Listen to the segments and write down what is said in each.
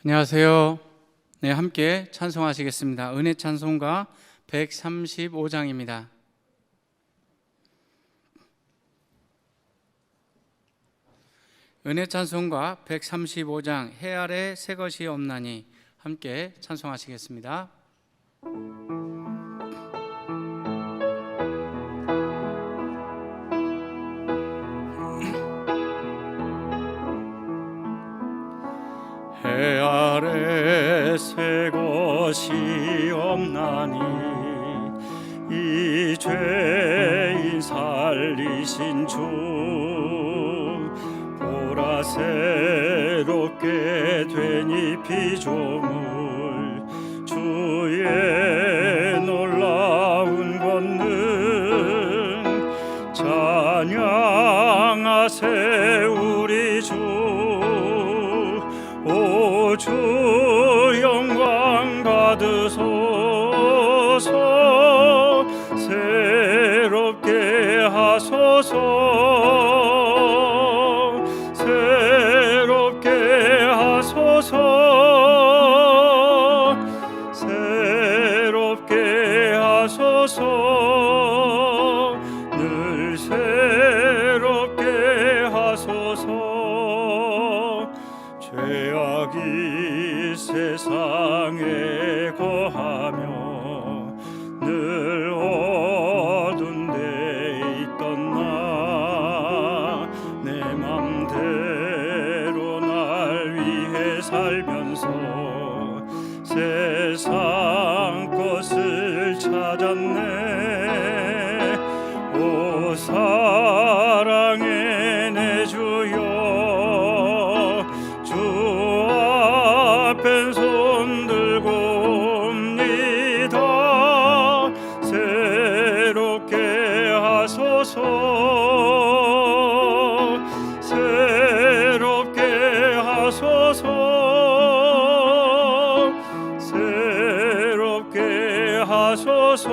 안녕하세요. 네, 함께 찬송하시겠습니다. 은혜 찬송가 135장입니다. 은혜 찬송가 135장 해 아래 새 것이 없나니 함께 찬송하시겠습니다. 해 아래 새 것이 없나니 이 죄인 살리신 주 보라 새롭게 된 이 피조물 주의 놀라운 권능 찬양하세 우리 주 오 주 영광 받으소서 새롭게 하소서 새롭게 하소서 새롭게 하소서 늘 새롭게 하소서 죄악이 세상에 거하며 늘 어두운 데 있던 나 내 맘대로 날 위해 살면서 세상 것을 찾았네 오 사랑의 내 주여 주 앞엔 손 들고 옵니다 새롭게 하소서 새롭게 하소서 새롭게 하소서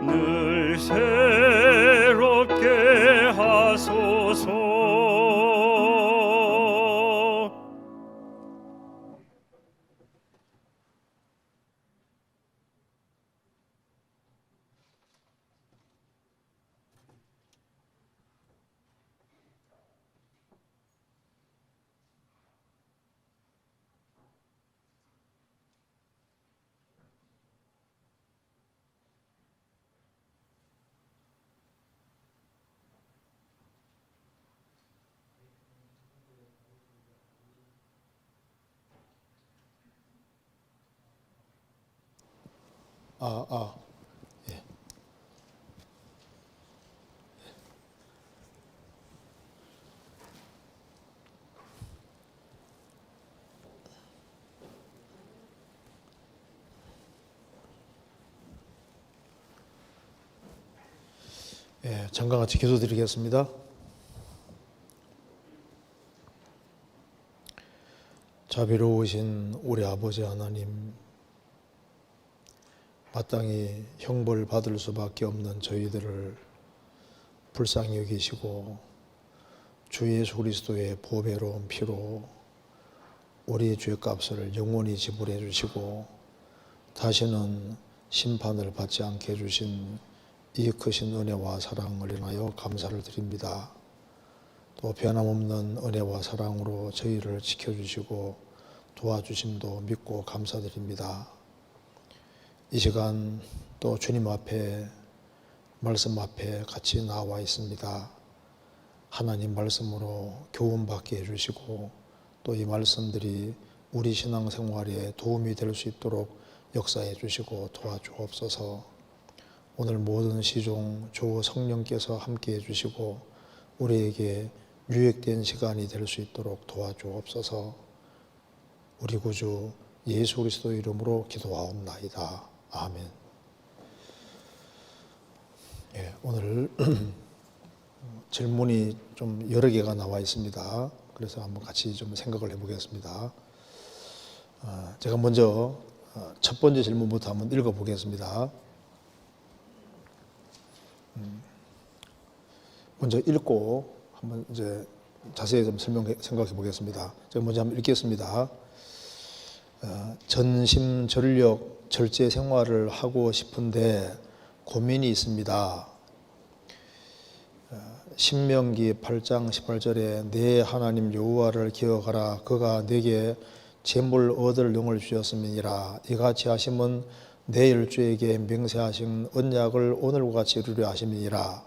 늘 새롭게 하소서. 잠깐 같이 기도드리겠습니다. 자비로우신 우리 아버지 하나님, 마땅히 형벌 받을 수밖에 없는 저희들을 불쌍히 여기시고 주 예수 그리스도의 보배로운 피로 우리의 죄값을 영원히 지불해 주시고 다시는 심판을 받지 않게 해주신 이 크신 은혜와 사랑을 인하여 감사를 드립니다. 또 변함없는 은혜와 사랑으로 저희를 지켜주시고 도와주심도 믿고 감사드립니다. 이 시간 또 주님 앞에 말씀 앞에 같이 나와 있습니다. 하나님 말씀으로 교훈받게 해주시고 또 이 말씀들이 우리 신앙생활에 도움이 될 수 있도록 역사해 주시고 도와주옵소서. 오늘 모든 시종 주 성령께서 함께 해주시고 우리에게 유익된 시간이 될 수 있도록 도와주옵소서. 우리 구주 예수 그리스도 이름으로 기도하옵나이다. 아멘. 오늘 질문이 좀 여러 개가 나와 있습니다. 그래서 한번 같이 좀 생각을 해보겠습니다. 제가 먼저 첫 번째 질문부터 한번 읽어보겠습니다. 먼저 읽고 한번 이제 자세히 좀 생각해 보겠습니다. 제가 먼저 한번 읽겠습니다. 전심전력 절제 생활을 하고 싶은데 고민이 있습니다. 신명기 8장 18절에 내 하나님 여호와를 기억하라. 그가 내게 재물 얻을 영을 주셨음이니라. 이같이 하심은 내 열주에게 맹세하신 언약을 오늘과 같이 이루려 하심이니라.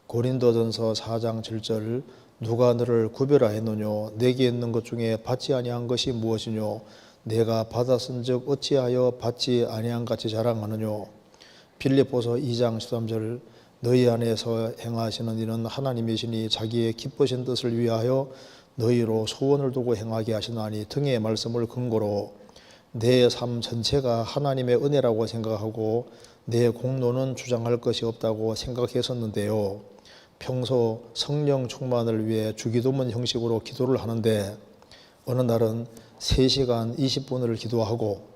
고린도전서 4장 7절 누가 너를 구별하였느뇨? 내게 있는 것 중에 받지 아니한 것이 무엇이뇨? 내가 받았은즉 어찌하여 받지 아니한 같이 자랑하느뇨? 빌립보서 2장 13절 너희 안에서 행하시는 이는 하나님이시니 자기의 기쁘신 뜻을 위하여 너희로 소원을 두고 행하게 하시나니 등의 말씀을 근거로 내 삶 전체가 하나님의 은혜라고 생각하고 내 공로는 주장할 것이 없다고 생각했었는데요. 평소 성령 충만을 위해 주기도문 형식으로 기도를 하는데 어느 날은 3시간 20분을 기도하고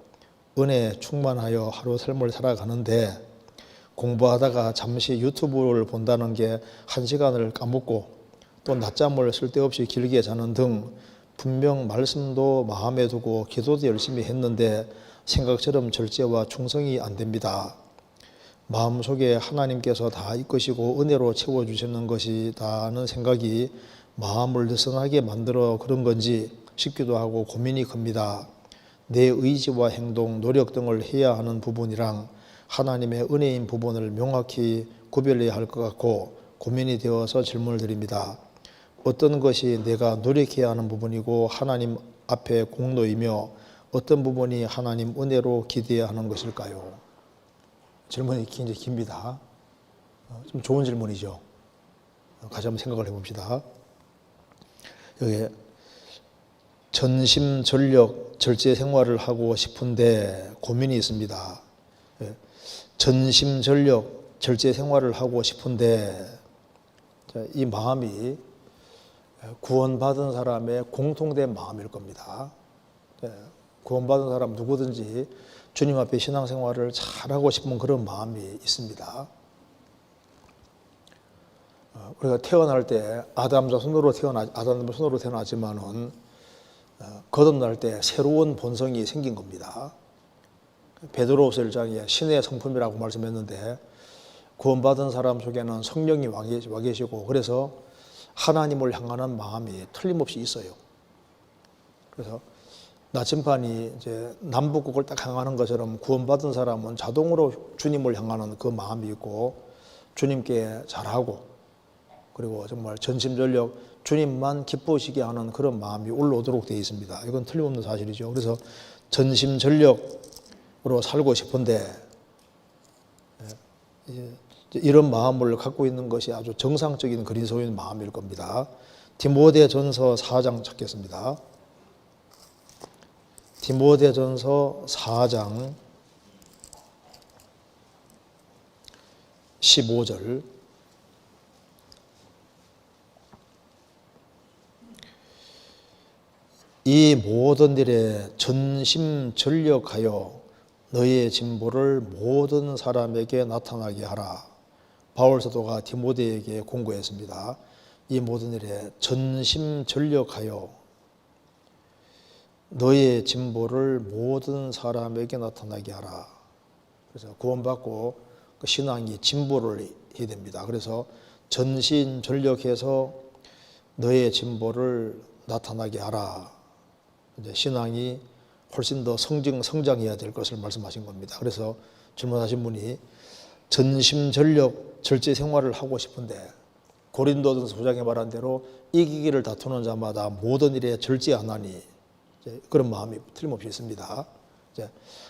은혜 충만하여 하루 삶을 살아가는데 공부하다가 잠시 유튜브를 본다는 게 1시간을 까먹고 또 낮잠을 쓸데없이 길게 자는 등 분명 말씀도 마음에 두고 기도도 열심히 했는데 생각처럼 절제와 충성이 안 됩니다. 마음속에 하나님께서 다 이끄시고 은혜로 채워주시는 것이다는 생각이 마음을 느슨하게 만들어 그런 건지 싶기도 하고 고민이 큽니다. 내 의지와 행동, 노력 등을 해야 하는 부분이랑 하나님의 은혜인 부분을 명확히 구별해야 할 것 같고 고민이 되어서 질문을 드립니다. 어떤 것이 내가 노력해야 하는 부분이고 하나님 앞에 공로이며 어떤 부분이 하나님 은혜로 기대해야 하는 것일까요? 질문이 굉장히 깁니다. 좀 좋은 질문이죠. 같이 한번 생각을 해봅시다. 여기 전심전력 절제 생활을 하고 싶은데 고민이 있습니다. 전심전력 절제 생활을 하고 싶은데 이 마음이 구원받은 사람의 공통된 마음일 겁니다. 구원받은 사람 누구든지 주님 앞에 신앙생활을 잘하고 싶은 그런 마음이 있습니다. 우리가 태어날 때 아담 손으로 태어나지만은 거듭날 때 새로운 본성이 생긴 겁니다. 베드로후서 1장에 신의 성품이라고 말씀했는데 구원받은 사람 속에는 성령이 와 계시고 그래서 하나님을 향하는 마음이 틀림없이 있어요. 그래서 나침반이 이제 남북극을 딱 향하는 것처럼 구원받은 사람은 자동으로 주님을 향하는 그 마음이 있고 주님께 잘하고 그리고 정말 전심전력 주님만 기쁘시게 하는 그런 마음이 올라오도록 되어 있습니다. 이건 틀림없는 사실이죠. 그래서 전심전력으로 살고 싶은데 이런 마음을 갖고 있는 것이 아주 정상적인 그리스도인 마음일 겁니다. 디모데전서 4장 찾겠습니다. 디모데전서 4장 15절 이 모든 일에 전심전력하여 너의 진보를 모든 사람에게 나타나게 하라. 바울 사도가 디모데에게 공고했습니다. 이 모든 일에 전심전력하여 너의 진보를 모든 사람에게 나타나게 하라. 그래서 구원받고 그 신앙이 진보를 해야 됩니다. 그래서 전심전력해서 너의 진보를 나타나게 하라. 이제 신앙이 훨씬 더 성장해야 될 것을 말씀하신 겁니다. 그래서 질문하신 분이 전심전력 절제 생활을 하고 싶은데 고린도전서 9장에 말한 대로 이기기를 다투는 자마다 모든 일에 절제하나니 그런 마음이 틀림없이 있습니다. 이제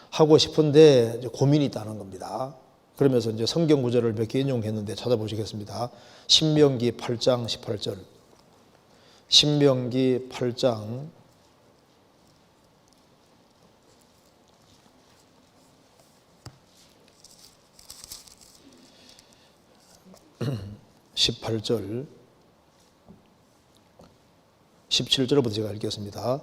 하고 싶은데 이제 고민이 있다는 겁니다. 그러면서 이제 성경 구절을 몇 개 인용했는데 찾아보시겠습니다. 신명기 8장 18절. 신명기 8장 18절 17절부터 제가 읽겠습니다.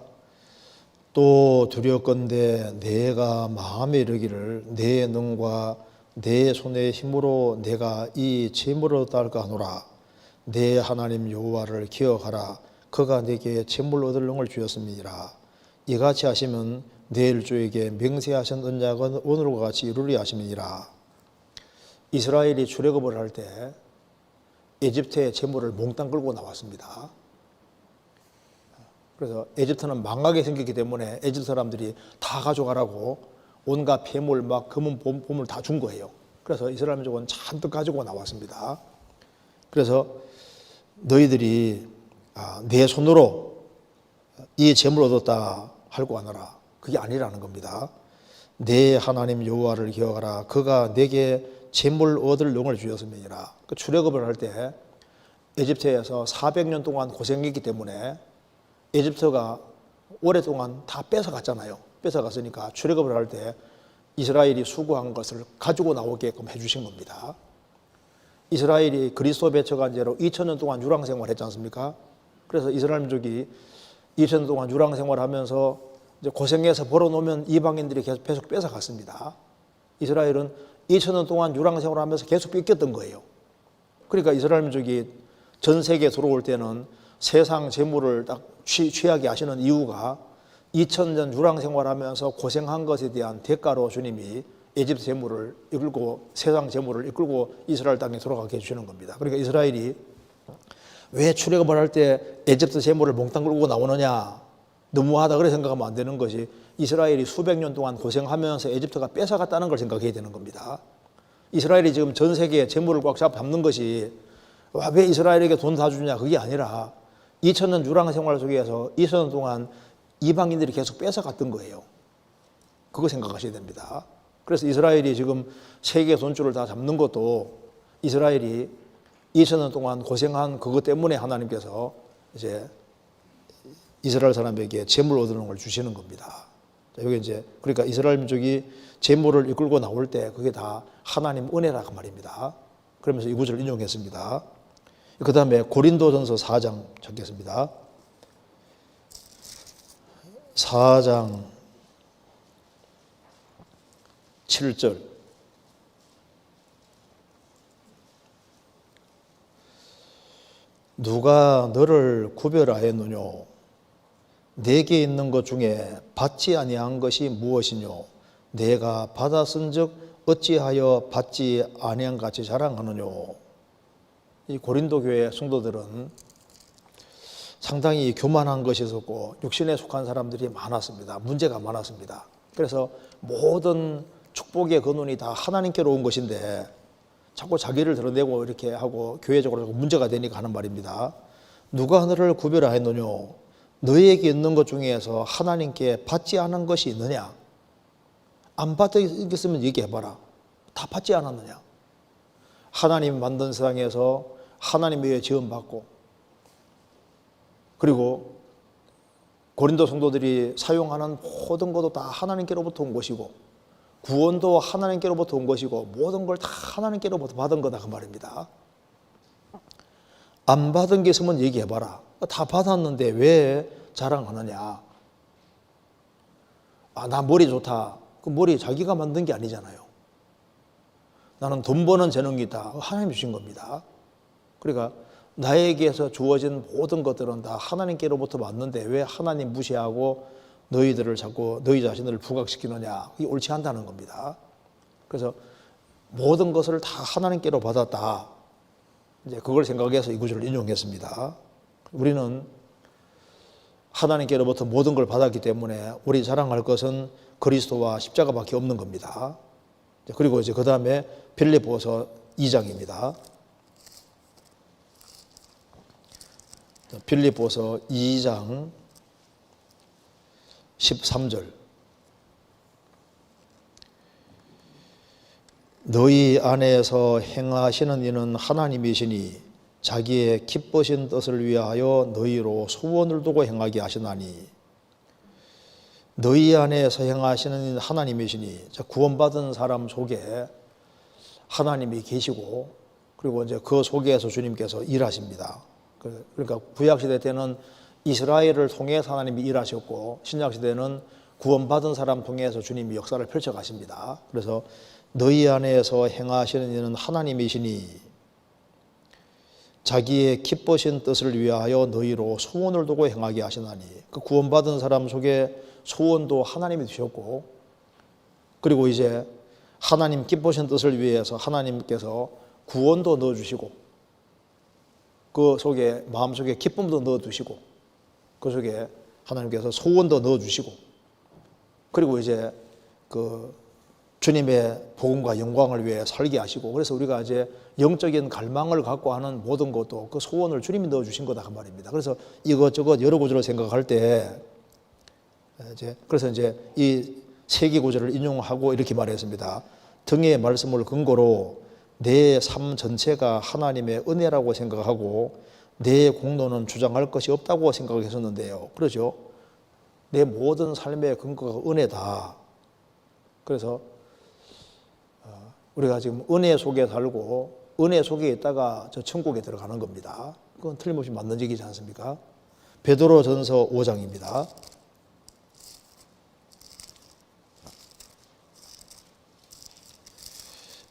또 두렵건대 내가 마음에 이르기를 내 능과 내 손의 힘으로 내가 이 재물을 얻을까 하노라. 내 하나님 여호와를 기억하라. 그가 내게 재물 얻을 능을 주었음이니라. 이같이 하시면 내 일주에게 맹세하신 언약은 오늘과 같이 이루리 하심이니라. 이스라엘이 출애굽을 할 때 에집트의 재물을 몽땅 끌고 나왔습니다. 그래서 에집트는 망하게 생겼기 때문에 에집트 사람들이 다 가져가라고 온갖 폐물 막 금은 보물 다 준 거예요. 그래서 이스라엘 민족은 잔뜩 가지고 나왔습니다. 그래서 너희들이 내 손으로 이 재물 얻었다 하고 하노라. 그게 아니라는 겁니다. 내 하나님 여호와를 기억하라. 그가 내게 재물 얻을 능을 주었음이니라. 그 출애굽을 할 때 에집트에서 400년 동안 고생했기 때문에 에집트가 오랫동안 다 뺏어갔잖아요. 뺏어갔으니까 출애굽을 할 때 이스라엘이 수고한 것을 가지고 나오게끔 해주신 겁니다. 이스라엘이 그리스도 배척한 죄로 2000년 동안 유랑생활 했지 않습니까? 그래서 이스라엘 민족이 2000년 동안 유랑생활하면서 이제 고생해서 벌어놓으면 이방인들이 계속 뺏어갔습니다. 이스라엘은 2000년 동안 유랑생활하면서 계속 뺏겼던 거예요. 그러니까 이스라엘 민족이 전 세계에 들어올 때는 세상 재물을 딱 취하게 하시는 이유가 2000년 유랑생활하면서 고생한 것에 대한 대가로 주님이 에집트 재물을 이끌고 세상 재물을 이끌고 이스라엘 땅에 돌아가게 해주시는 겁니다. 그러니까 이스라엘이 왜 출애굽을 할 때 에집트 재물을 몽땅 끌고 나오느냐, 너무하다 그렇게 생각하면 안 되는 것이 이스라엘이 수백 년 동안 고생하면서 에집트가 뺏어갔다는 걸 생각해야 되는 겁니다. 이스라엘이 지금 전 세계에 재물을 꽉 잡는 것이 왜 이스라엘에게 돈 다 주냐, 그게 아니라 2000년 유랑생활 속에서 2000년 동안 이방인들이 계속 뺏어갔던 거예요. 그거 생각하셔야 됩니다. 그래서 이스라엘이 지금 세계 돈줄을 다 잡는 것도 이스라엘이 2000년 동안 고생한 그것 때문에 하나님께서 이제 이스라엘 사람에게 재물 얻는 걸 주시는 겁니다. 여기 이제 그러니까 이스라엘 민족이 재물을 이끌고 나올 때 그게 다 하나님 은혜라고 말입니다. 그러면서 이 구절을 인용했습니다. 그 다음에 고린도전서 4장 찾겠습니다. 4장 7절. 누가 너를 구별하였느뇨? 내게 있는 것 중에 받지 아니한 것이 무엇이뇨? 내가 받았은즉 어찌하여 받지 아니한 같이 자랑하느뇨? 이 고린도 교회 성도들은 상당히 교만한 것이 있었고 육신에 속한 사람들이 많았습니다. 문제가 많았습니다. 그래서 모든 축복의 근원이 다 하나님께로 온 것인데 자꾸 자기를 드러내고 이렇게 하고 교회적으로 문제가 되니까 하는 말입니다. 누가 너를 구별하였느뇨? 너에게 있는 것 중에서 하나님께 받지 않은 것이 있느냐? 안 받았으면 얘기해봐라. 다 받지 않았느냐? 하나님 만든 세상에서 하나님에 의해 지음받고 그리고 고린도 성도들이 사용하는 모든 것도 다 하나님께로부터 온 것이고 구원도 하나님께로부터 온 것이고 모든 걸 다 하나님께로부터 받은 거다 그 말입니다. 안 받은 게 있으면 얘기해봐라. 다 받았는데 왜 자랑하느냐? 나 머리 좋다. 그 머리 자기가 만든 게 아니잖아요. 나는 돈 버는 재능이 있다. 하나님이 주신 겁니다. 그러니까 나에게서 주어진 모든 것들은 다 하나님께로부터 왔는데 왜 하나님 무시하고 너희들을 자꾸 너희 자신을 부각시키느냐? 이게 옳지 않다는 겁니다. 그래서 모든 것을 다 하나님께로 받았다. 이제 그걸 생각해서 이 구절을 인용했습니다. 우리는 하나님께로부터 모든 걸 받았기 때문에 우리 자랑할 것은 그리스도와 십자가밖에 없는 겁니다. 그리고 이제 그 다음에 빌립보서 2장입니다. 빌립보서 2장 13절. 너희 안에서 행하시는 이는 하나님이시니 자기의 기쁘신 뜻을 위하여 너희로 소원을 두고 행하게 하시나니 너희 안에서 행하시는 이는 하나님이시니 구원받은 사람 속에 하나님이 계시고 그리고 이제 그 속에서 주님께서 일하십니다. 그러니까 구약시대 때는 이스라엘을 통해서 하나님이 일하셨고 신약시대는 구원받은 사람 통해서 주님이 역사를 펼쳐가십니다. 그래서 너희 안에서 행하시는 이는 하나님이시니 자기의 기쁘신 뜻을 위하여 너희로 소원을 두고 행하게 하시나니, 그 구원받은 사람 속에 소원도 하나님이 주셨고, 그리고 이제 하나님 기쁘신 뜻을 위해서 하나님께서 구원도 넣어주시고, 그 속에 마음속에 기쁨도 넣어두시고, 그 속에 하나님께서 소원도 넣어주시고, 그리고 이제 그 주님의 복음과 영광을 위해 살게 하시고, 그래서 우리가 이제 영적인 갈망을 갖고 하는 모든 것도 그 소원을 주님이 넣어주신 거다 그 말입니다. 그래서 이것저것 여러 구절을 생각할 때 그래서 이제 이 세 개 구절을 인용하고 이렇게 말했습니다. 등의 말씀을 근거로 내 삶 전체가 하나님의 은혜라고 생각하고 내 공로는 주장할 것이 없다고 생각했었는데요. 그렇죠? 내 모든 삶의 근거가 은혜다. 그래서 우리가 지금 은혜 속에 살고 은혜 속에 있다가 저 천국에 들어가는 겁니다. 그건 틀림없이 맞는 얘기지 않습니까? 베드로전서 5장입니다.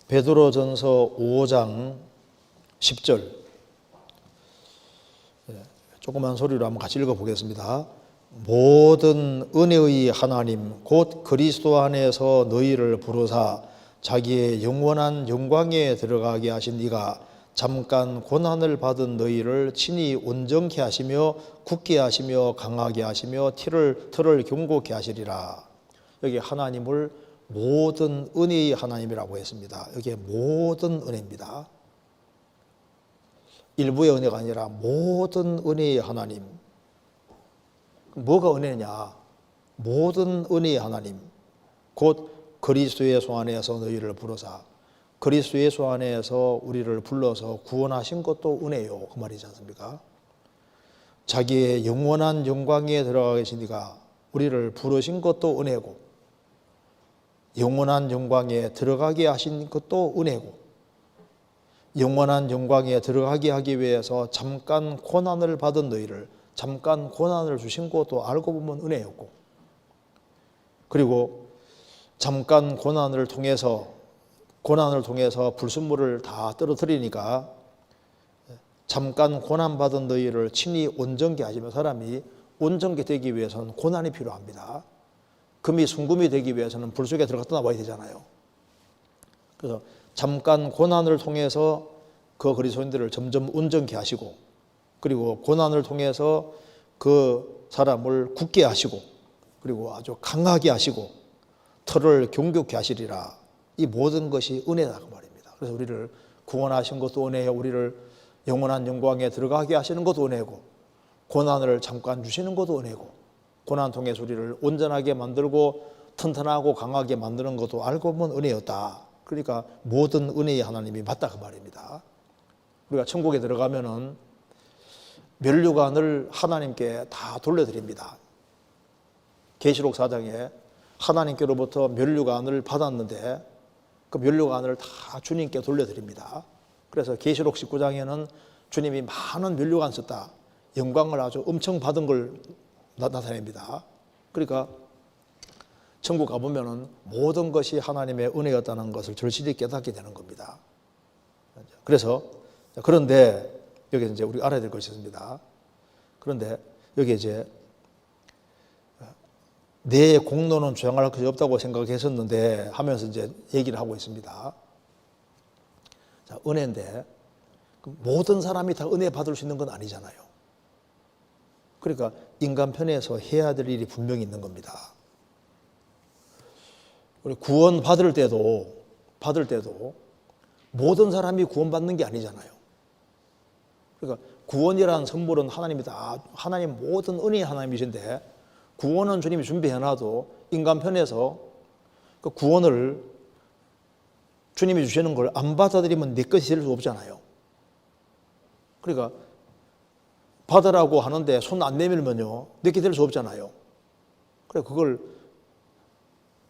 베드로전서 5장 10절, 조그만 소리로 한번 같이 읽어보겠습니다. 모든 은혜의 하나님 곧 그리스도 안에서 너희를 부르사 자기의 영원한 영광에 들어가게 하신 이가 잠깐 고난을 받은 너희를 친히 온전케 하시며 굳게 하시며 강하게 하시며 틀을 견고케 하시리라. 여기 하나님을 모든 은혜의 하나님이라고 했습니다. 여기에 모든 은혜입니다. 일부의 은혜가 아니라 모든 은혜의 하나님. 뭐가 은혜냐? 모든 은혜의 하나님 곧 그리스도 예수 안에서 너희를 부르사, 그리스도 예수 안에서 우리를 불러서 구원하신 것도 은혜요, 그 말이지 않습니까? 자기의 영원한 영광에 들어가 계신 이가 우리를 부르신 것도 은혜고, 영원한 영광에 들어가게 하신 것도 은혜고, 영원한 영광에 들어가게 하기 위해서 잠깐 고난을 받은 너희를, 잠깐 고난을 주신 것도 알고 보면 은혜였고, 그리고 잠깐 고난을 통해서 불순물을 다 떨어뜨리니까 잠깐 고난받은 너희를 친히 온전케 하시며, 사람이 온전케 되기 위해서는 고난이 필요합니다. 금이 순금이 되기 위해서는 불 속에 들어갔다 나와야 되잖아요. 그래서 잠깐 고난을 통해서 그 그리스도인들을 점점 온전케 하시고, 그리고 고난을 통해서 그 사람을 굳게 하시고, 그리고 아주 강하게 하시고 틀을 견고케 하시리라. 이 모든 것이 은혜다 그 말입니다. 그래서 우리를 구원하신 것도 은혜요, 우리를 영원한 영광에 들어가게 하시는 것도 은혜고, 고난을 잠깐 주시는 것도 은혜고, 고난 통해서 우리를 온전하게 만들고 튼튼하고 강하게 만드는 것도 알고 보면 은혜였다. 그러니까 모든 은혜의 하나님이 맞다 그 말입니다. 우리가 천국에 들어가면은 면류관을 하나님께 다 돌려드립니다. 계시록 4장에 하나님께로부터 면류관을 받았는데 그 면류관을 다 주님께 돌려드립니다. 그래서 계시록 19장에는 주님이 많은 면류관 썼다, 영광을 아주 엄청 받은 걸 나타냅니다. 그러니까 천국 가보면은 모든 것이 하나님의 은혜였다는 것을 절실히 깨닫게 되는 겁니다. 그래서 그런데 여기 이제 우리가 알아야 될 것이 있습니다. 그런데 여기 이제 내 공로는 주장할 것이 없다고 생각했었는데 하면서 이제 얘기를 하고 있습니다. 자, 은혜인데 모든 사람이 다 은혜 받을 수 있는 건 아니잖아요. 그러니까 인간 편에서 해야 될 일이 분명히 있는 겁니다. 우리 구원 받을 때도 모든 사람이 구원받는 게 아니잖아요. 그러니까 구원이라는 선물은 하나님이 다, 하나님 모든 은혜의 하나님이신데 구원은 주님이 준비해놔도 인간 편에서 그 구원을 주님이 주시는 걸 안 받아들이면 내 것이 될 수 없잖아요. 그러니까 받으라고 하는데 손 안 내밀면요, 내게 될 수 없잖아요. 그래, 그걸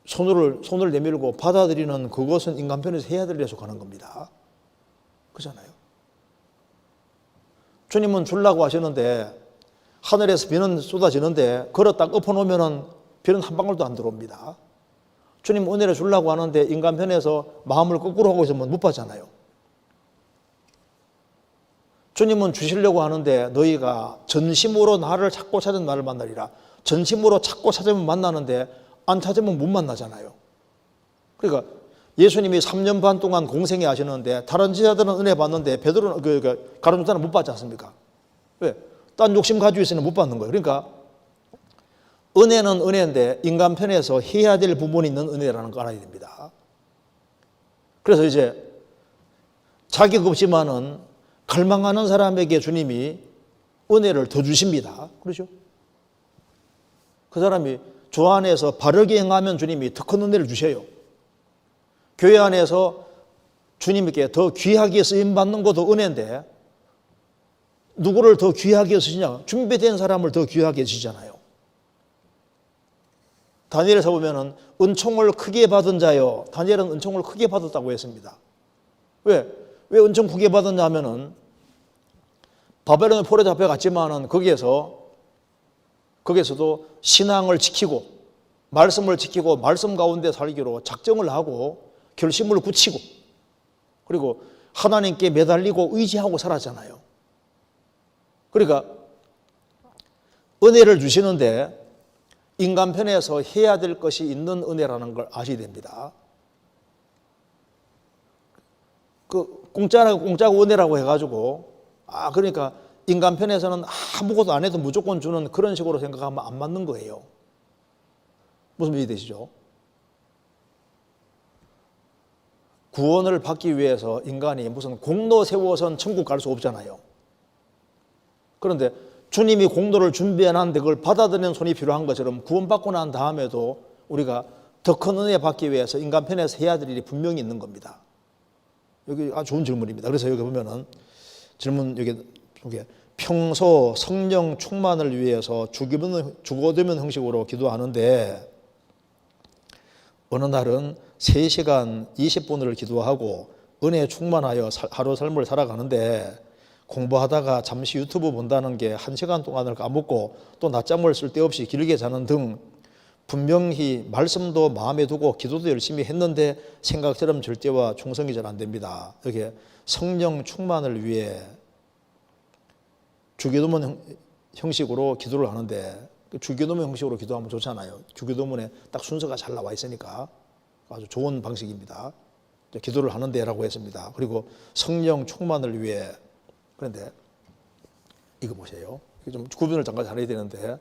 손을 내밀고 받아들이는 그것은 인간 편에서 해야 될 일에 속하는 겁니다. 그렇잖아요. 주님은 주려고 하시는데 하늘에서 비는 쏟아지는데 걸어 딱 엎어놓으면 비는 한 방울도 안 들어옵니다. 주님 은혜를 주려고 하는데 인간 편에서 마음을 거꾸로 하고 있으면 못 받잖아요. 주님은 주시려고 하는데 너희가 전심으로 나를 찾고 찾은 나를 만나리라. 전심으로 찾고 찾으면 만나는데 안 찾으면 못 만나잖아요. 그러니까 예수님이 3년 반 동안 공생애 하시는데 다른 제자들은 은혜 받는데 베드로는 가룟유다는 못 받지 않습니까? 왜? 딴 욕심 가지고 있으면 못 받는 거예요. 그러니까 은혜는 은혜인데 인간 편에서 해야 될 부분이 있는 은혜라는 걸 알아야 됩니다. 그래서 이제 자격 없지만은 갈망하는 사람에게 주님이 은혜를 더 주십니다. 그렇죠? 그 사람이 주 안에서 바르게 행하면 주님이 더 큰 은혜를 주셔요. 교회 안에서 주님께 더 귀하게 쓰임받는 것도 은혜인데 누구를 더 귀하게 쓰시냐? 준비된 사람을 더 귀하게 쓰시잖아요. 다니엘에서 보면은 은총을 크게 받은 자요. 다니엘은 은총을 크게 받았다고 했습니다. 왜 은총 크게 받았냐 하면은 바벨론의 포로에 잡혀갔지만은 거기에서도 신앙을 지키고 말씀을 지키고 말씀 가운데 살기로 작정을 하고 결심을 굳히고 그리고 하나님께 매달리고 의지하고 살았잖아요. 그러니까 은혜를 주시는데 인간 편에서 해야 될 것이 있는 은혜라는 걸 아셔야 됩니다. 공짜고 은혜라고 해가지고 그러니까 인간 편에서는 아무것도 안 해도 무조건 주는 그런 식으로 생각하면 안 맞는 거예요. 무슨 말이 되시죠? 구원을 받기 위해서 인간이 무슨 공로 세워서는 천국 갈 수 없잖아요. 그런데 주님이 공로를 준비해놨는데 그걸 받아들이는 손이 필요한 것처럼 구원받고 난 다음에도 우리가 더 큰 은혜 받기 위해서 인간 편에서 해야 될 일이 분명히 있는 겁니다. 여기 아주 좋은 질문입니다. 그래서 여기 보면은 질문 여기 평소 성령 충만을 위해서 죽어되면 형식으로 기도하는데 어느 날은 3시간 20분을 기도하고 은혜에 충만하여 하루 삶을 살아가는데 공부하다가 잠시 유튜브 본다는 게 1시간 동안을 까먹고 또 낮잠을 쓸데없이 길게 자는 등 분명히 말씀도 마음에 두고 기도도 열심히 했는데 생각처럼 절제와 충성이 잘 안 됩니다. 이렇게 성령 충만을 위해 주기도문 형식으로 기도를 하는데 주기도문 형식으로 기도하면 좋잖아요. 주기도문에 딱 순서가 잘 나와 있으니까 아주 좋은 방식입니다. 기도를 하는데라고 했습니다. 그리고 성령 충만을 위해 그런데 이거 보세요. 좀 구분을 잠깐 잘해야 되는데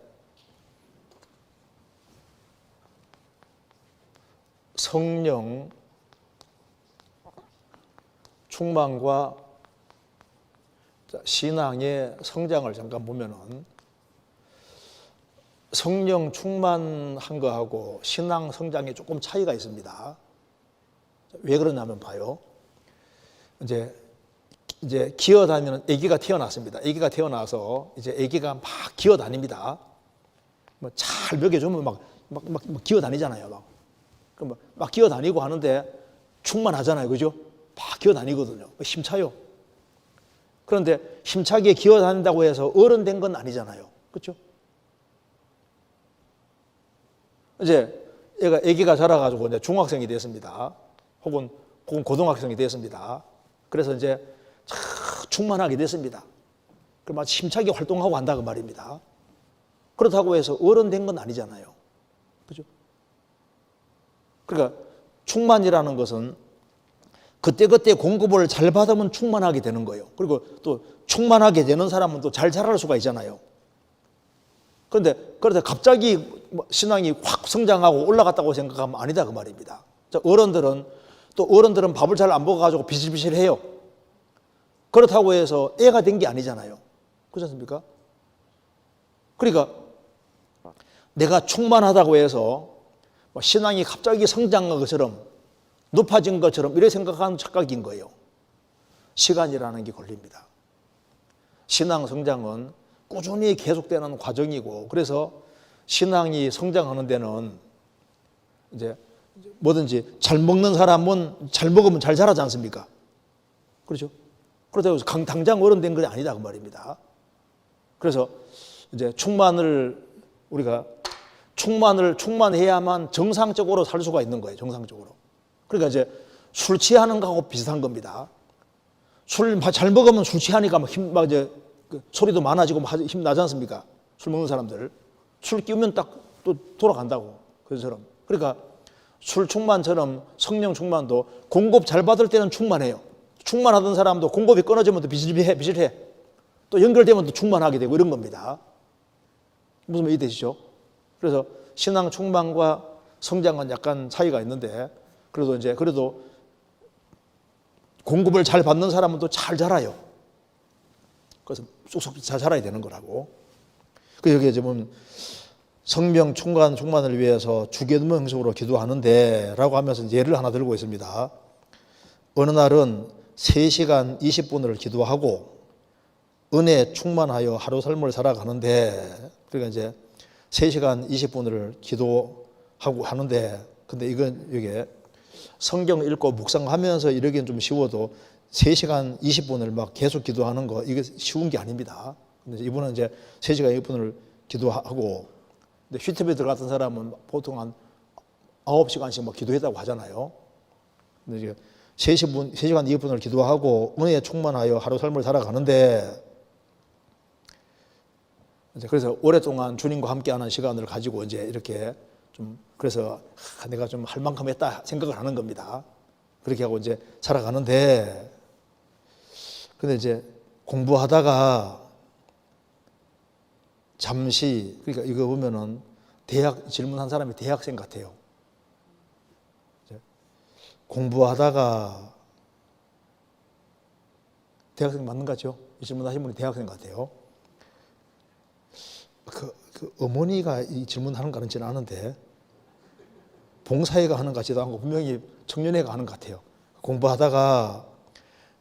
성령 충만과 신앙의 성장을 잠깐 보면은 성령 충만한 거하고 신앙 성장에 조금 차이가 있습니다. 왜 그러냐면 봐요. 이제 기어다니는 아기가 태어났습니다. 아기가 태어나서 이제 아기가 막 기어다닙니다. 뭐 잘 먹여주면 막 기어다니잖아요. 그럼 막 기어다니고 하는데 충만하잖아요, 그죠? 막 기어다니거든요. 힘차요. 그런데 힘차게 기어다닌다고 해서 어른 된 건 아니잖아요, 그렇죠? 이제 아기가 자라가지고 이제 중학생이 됐습니다. 혹은 고등학생이 됐습니다. 그래서 이제 충만하게 됐습니다. 그럼 아주 힘차게 활동하고 한다 그 말입니다. 그렇다고 해서 어른 된 건 아니잖아요. 그죠? 그러니까 충만이라는 것은 그때그때 공급을 잘 받으면 충만하게 되는 거예요. 그리고 또 충만하게 되는 사람은 또 잘 자랄 수가 있잖아요. 그런데 갑자기 신앙이 확 성장하고 올라갔다고 생각하면 아니다 그 말입니다. 어른들은 밥을 잘 안 먹어가지고 비실비실해요. 그렇다고 해서 애가 된 게 아니잖아요. 그렇지 않습니까? 그러니까 내가 충만하다고 해서 신앙이 갑자기 성장한 것처럼 높아진 것처럼 이렇게 생각하는 착각인 거예요. 시간이라는 게 걸립니다. 신앙 성장은 꾸준히 계속되는 과정이고 그래서 신앙이 성장하는 데는 이제 뭐든지 잘 먹는 사람은 잘 먹으면 잘 자라지 않습니까? 그렇죠? 그렇다고 해서 당장 어른 된 건 아니다 그 말입니다. 그래서 이제 우리가 충만해야만 정상적으로 살 수가 있는 거예요. 정상적으로. 그러니까 이제 술 취하는 거하고 비슷한 겁니다. 술 잘 먹으면 술 취하니까 막 이제 소리도 많아지고 힘 나지 않습니까? 술 먹는 사람들. 술 끼우면 딱 또 돌아간다고. 그처럼. 그러니까 술 충만처럼 성령 충만도 공급 잘 받을 때는 충만해요. 충만하던 사람도 공급이 끊어지면 또 비실비실해. 또 연결되면 또 충만하게 되고 이런 겁니다. 무슨 말이 되시죠? 그래서 신앙 충만과 성장은 약간 차이가 있는데 그래도 공급을 잘 받는 사람은 또 잘 자라요. 그래서 쏙쏙 잘 자라야 되는 거라고. 그 여기에 지금 성령 충만을 위해서 주기도문 형식으로 기도하는데 라고 하면서 예를 하나 들고 있습니다. 어느 날은 3시간 20분을 기도하고 은혜 충만하여 하루 삶을 살아가는데, 그러니까 이제 3시간 20분을 기도하고 하는데, 근데 이게 성경을 읽고 묵상하면서 이러기는 좀 쉬워도 3시간 20분을 막 계속 기도하는 거, 이게 쉬운 게 아닙니다. 근데 이분은 이제 3시간 20분을 기도하고, 근데 휘트에 들어갔던 사람은 보통 한 9시간씩 막 기도했다고 하잖아요. 근데 이제 3시간 20분을 기도하고 은혜에 충만하여 하루 삶을 살아가는데, 그래서 오랫동안 주님과 함께하는 시간을 가지고 이제 이렇게 좀 그래서 내가 좀 할 만큼 했다 생각을 하는 겁니다. 그렇게 하고 이제 살아가는데, 근데 이제 공부하다가 잠시, 그러니까 이거 보면은 질문한 사람이 대학생 같아요. 공부하다가 대학생 맞는 것 같죠? 이 질문하신 분이 대학생 같아요. 그 어머니가 이 질문하는 거 같지는 않은데 봉사회가 하는 것 같지도 않고 분명히 청년회가 하는 것 같아요. 공부하다가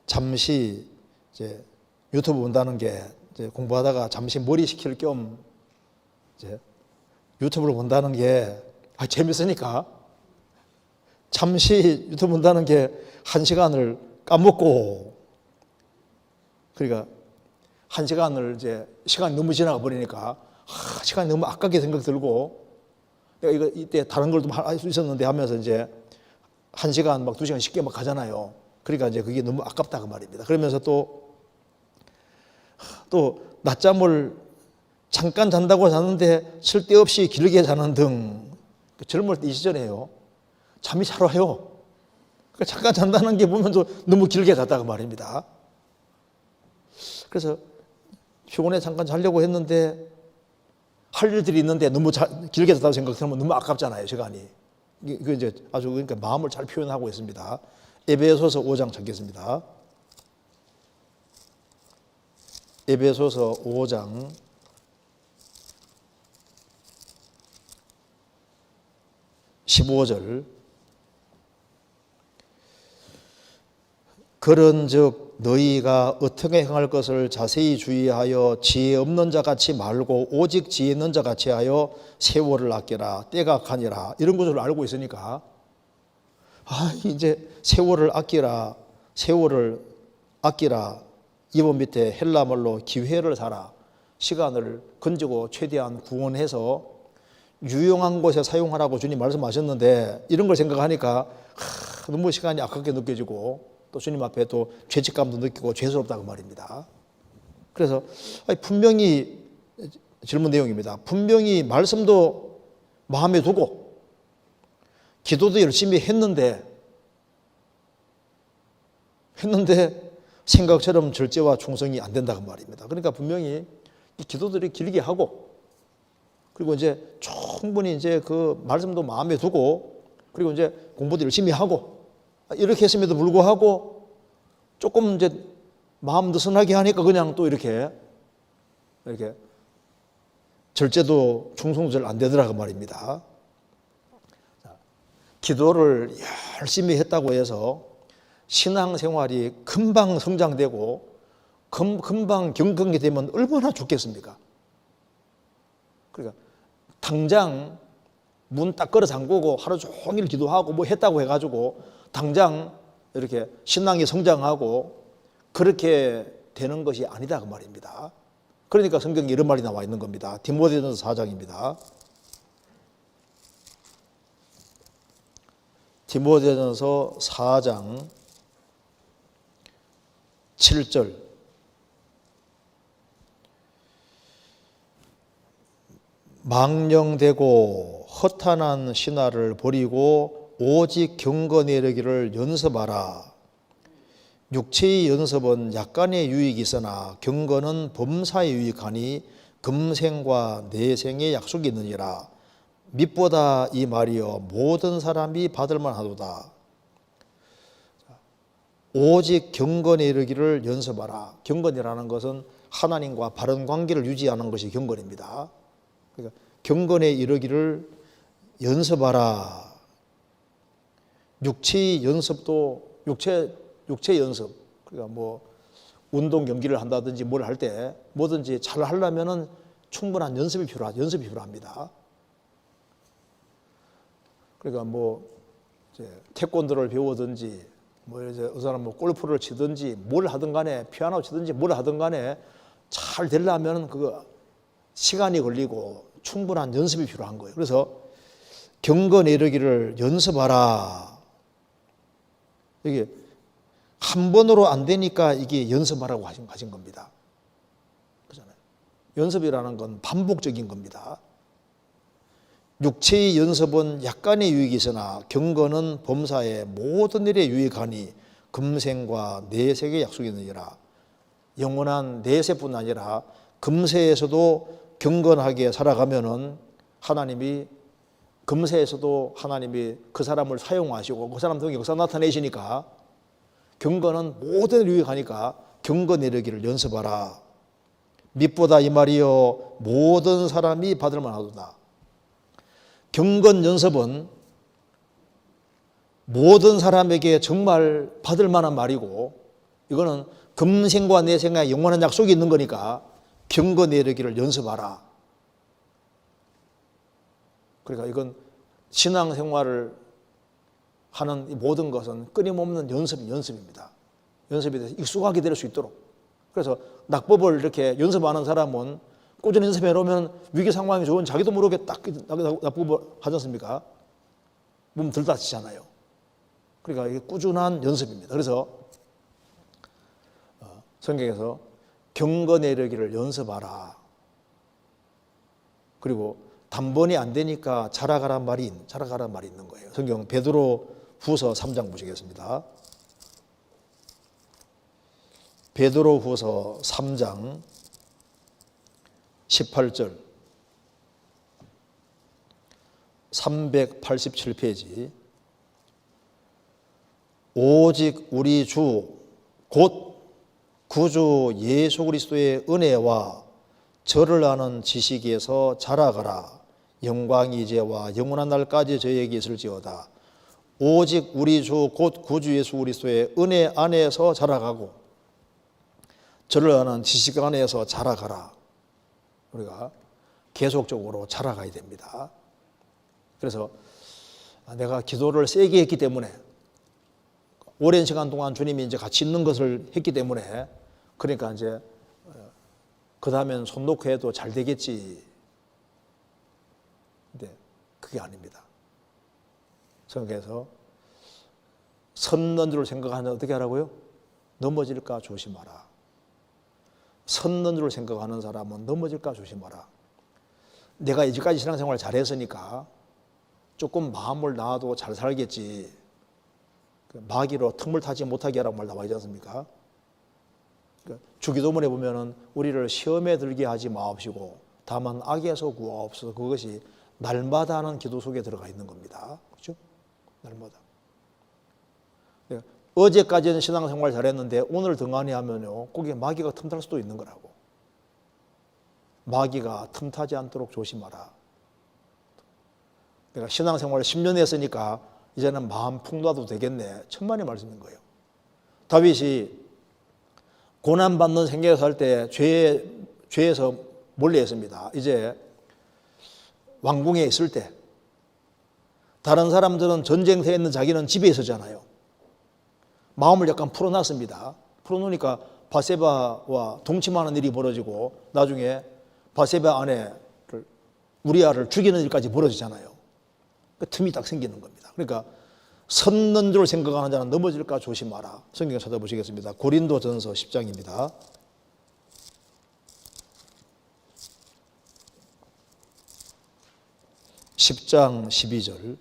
잠시 이제 유튜브 본다는 게 이제 공부하다가 잠시 머리 식힐 겸 이제 유튜브를 본다는 게 재밌으니까 잠시 유튜브 본다는 게 1시간을 까먹고, 그러니까 1시간을 이제 시간이 너무 지나가 버리니까 시간이 너무 아깝게 생각 들고, 내가 이때 다른 걸 좀 할 수 있었는데 하면서 이제 1시간 막 2시간 쉽게 막 가잖아요. 그러니까 이제 그게 너무 아깝다 그 말입니다. 그러면서 또 낮잠을 잠깐 잔다고 자는데 쓸데없이 길게 자는 등, 젊을 때 이 시절에요. 잠이 잘 와요. 그러니까 잠깐 잔다는 게 보면 너무 길게 잤다 그 말입니다. 그래서 피곤해 잠깐 자려고 했는데 할 일들이 있는데 너무 길게 잤다고 생각하면 너무 아깝잖아요, 시간이. 그 이제 아주 그러니까 마음을 잘 표현하고 있습니다. 에베소서 5장 찾겠습니다. 에베소서 5장 15절. 그런즉 너희가 어떻게 행할 것을 자세히 주의하여 지혜 없는 자 같이 말고 오직 지혜 있는 자 같이 하여 세월을 아끼라. 때가 가니라. 이런 것을 알고 있으니까 이제 세월을 아끼라. 이번 밑에 헬라말로 기회를 사라. 시간을 건지고 최대한 구원해서 유용한 곳에 사용하라고 주님 말씀하셨는데, 이런 걸 생각하니까 너무 시간이 아깝게 느껴지고 또 주님 앞에 또 죄책감도 느끼고 죄스럽다고 말입니다. 그래서 분명히 질문 내용입니다. 분명히 말씀도 마음에 두고 기도도 열심히 했는데 생각처럼 절제와 충성이 안 된다고 말입니다. 그러니까 분명히 이 기도들이 길게 하고, 그리고 이제 충분히 이제 그 말씀도 마음에 두고, 그리고 이제 공부도 열심히 하고, 이렇게 했음에도 불구하고 조금 이제 마음 느슨하게 하니까 그냥 또 이렇게 절제도 충성도 잘 안 되더라고 말입니다. 기도를 열심히 했다고 해서 신앙생활이 금방 성장되고 금방 경건게 되면 얼마나 좋겠습니까? 그러니까 당장 문 딱 걸어 잠그고 하루 종일 기도하고 뭐 했다고 해가지고 당장 이렇게 신앙이 성장하고 그렇게 되는 것이 아니다 그 말입니다. 그러니까 성경에 이런 말이 나와 있는 겁니다. 디모데전서 4장입니다. 디모데전서 4장 7절 망령되고 허탄한 신화를 버리고 오직 경건에 이르기를 연습하라. 육체의 연습은 약간의 유익이 있으나 경건은 범사에 유익하니 금생과 내생의 약속이 있느니라. mit보다 이 말이여 모든 사람이 받을만 하도다. 오직 경건에 이르기를 연습하라. 경건이라는 것은 하나님과 바른 관계를 유지하는 것이 경건입니다. 그러니까 경건에 이르기를 연습하라. 육체의 연습도 육체 연습, 그러니까 뭐 운동 경기를 한다든지 뭘 할 때 뭐든지 잘 하려면은 충분한 연습이 필요합니다. 그러니까 뭐 이제 태권도를 배우든지 뭐 이제 어느 사람 뭐 골프를 치든지 뭘 하든 간에 피아노 치든지 뭘 하든 간에 잘 되려면 그거 시간이 걸리고 충분한 연습이 필요한 거예요. 그래서 경건에 이르기를 연습하라. 이게 한 번으로 안 되니까 이게 연습하라고 하신 겁니다. 그렇잖아요. 연습이라는 건 반복적인 겁니다. 육체의 연습은 약간의 유익이 있으나 경건은 범사에 모든 일에 유익하니 금생과 내세의 약속이 있느니라. 영원한 내세뿐 아니라 금세에서도 경건하게 살아가면은 하나님이 금세에서도 하나님이 그 사람을 사용하시고 그 사람 통해 역사 나타내시니까 경건은 모든 일에 유익하니까 경건에 이르기를 연습하라. mit보다 이 말이여 모든 사람이 받을 만하도다. 경건 연습은 모든 사람에게 정말 받을 만한 말이고 이거는 금생과 내생에 영원한 약속이 있는 거니까 경건에 이르기를 연습하라. 그러니까 이건 신앙생활을 하는 이 모든 것은 끊임없는 연습입니다. 연습에 대해서 익숙하게 될 수 있도록. 그래서 낙법을 이렇게 연습하는 사람은 꾸준히 연습해 놓으면 위기 상황이 좋은 자기도 모르게 딱 낙법을 하지 않습니까? 몸 덜 다치잖아요. 그러니까 이게 꾸준한 연습입니다. 그래서 성경에서 경건에 이르기를 연습하라. 그리고 단번에 안 되니까 자라가란 말이 있는 거예요. 성경 베드로 후서 3장 보시겠습니다. 베드로 후서 3장 18절 387페이지 오직 우리 주 곧 구주 예수 그리스도의 은혜와 저를 아는 지식에서 자라가라. 영광이 이제와 영원한 날까지 저에게 있을지어다. 오직 우리 주 곧 구주 예수 그리스도의 은혜 안에서 자라가고 저를 아는 지식 안에서 자라가라. 우리가 계속적으로 자라가야 됩니다. 그래서 내가 기도를 세게 했기 때문에 오랜 시간 동안 주님이 이제 같이 있는 것을 했기 때문에 그러니까 이제 그 다음엔 손 놓고 해도 잘 되겠지. 근데 그게 아닙니다. 성경에서 선 넘는 줄 생각하는 어떻게 하라고요? 넘어질까 조심하라. 선 넘는 줄 생각하는 사람은 넘어질까 조심하라. 내가 이제까지 신앙생활 잘했으니까 조금 마음을 놔도 잘 살겠지. 마귀로 틈을 타지 못하게 하라고 말 나와 있지 않습니까? 주기도문에 보면은 우리를 시험에 들게 하지 마옵시고 다만 악에서 구하옵소서. 그것이 날마다 하는 기도 속에 들어가 있는 겁니다. 그렇죠? 날마다. 어제까지는 신앙생활 잘했는데 오늘 등한히 하면요, 거기에 마귀가 틈탈 수도 있는 거라고. 마귀가 틈타지 않도록 조심하라. 내가 신앙생활을 10년 했으니까 이제는 마음 푹 놔도 되겠네. 천만의 말씀인 거예요. 다윗이 고난받는 생계에 살 때 죄에서 멀리 했습니다. 이제 왕궁에 있을 때 다른 사람들은 전쟁터에 있는 자기는 집에 있었잖아요. 마음을 약간 풀어놨습니다. 풀어놓으니까 바세바와 동침하는 일이 벌어지고 나중에 바세바 아내를 우리아를 죽이는 일까지 벌어지잖아요. 그 틈이 딱 생기는 겁니다. 그러니까 섰는 줄 생각하는 자는 넘어질까 조심하라. 성경 찾아보시겠습니다. 고린도전서 10장입니다. 10장 12절.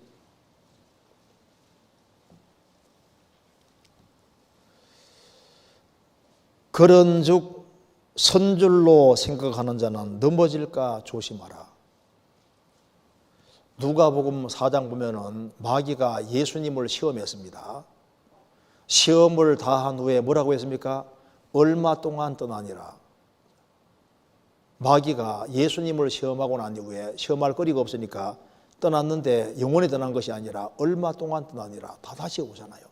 그런즉 선줄로 생각하는 자는 넘어질까 조심하라. 누가복음 4장 보면은 마귀가 예수님을 시험했습니다. 시험을 다한 후에 뭐라고 했습니까? 얼마 동안 떠나니라. 마귀가 예수님을 시험하고 난 이후에 시험할 거리가 없으니까 떠났는데 영원히 떠난 것이 아니라 얼마 동안 떠나니라. 다 다시 오잖아요.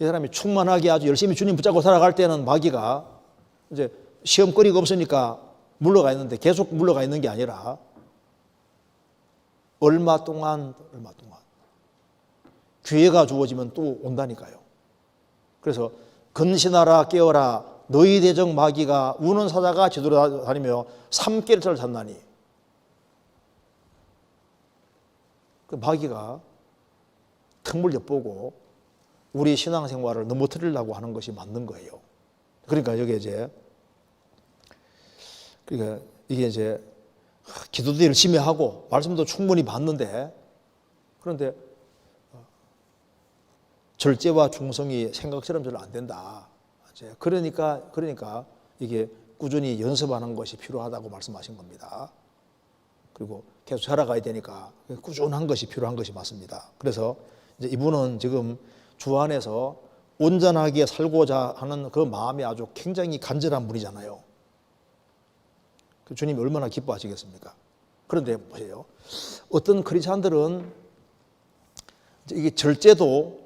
이 사람이 충만하게 아주 열심히 주님 붙잡고 살아갈 때는 마귀가 이제 시험거리가 없으니까 물러가 있는데 계속 물러가 있는 게 아니라 얼마 동안 기회가 주어지면 또 온다니까요. 그래서 근신하라 깨어라 너희 대적 마귀가 우는 사자가 뒤돌아다니며 삼깨를 잡나니. 그 마귀가 틈을 엿보고 우리 신앙생활을 넘어뜨리려고 하는 것이 맞는 거예요. 그러니까 여기 이게 이제 기도도 열심히 하고 말씀도 충분히 받는데 그런데 절제와 충성이 생각처럼 잘 안 된다. 그러니까 이게 꾸준히 연습하는 것이 필요하다고 말씀하신 겁니다. 그리고 계속 자라가야 되니까 꾸준한 것이 필요한 것이 맞습니다. 그래서 이제 이분은 지금 주 안에서 온전하게 살고자 하는 그 마음이 아주 굉장히 간절한 분이잖아요. 주님이 얼마나 기뻐하시겠습니까? 그런데 보세요. 어떤 크리스찬들은 이게 절제도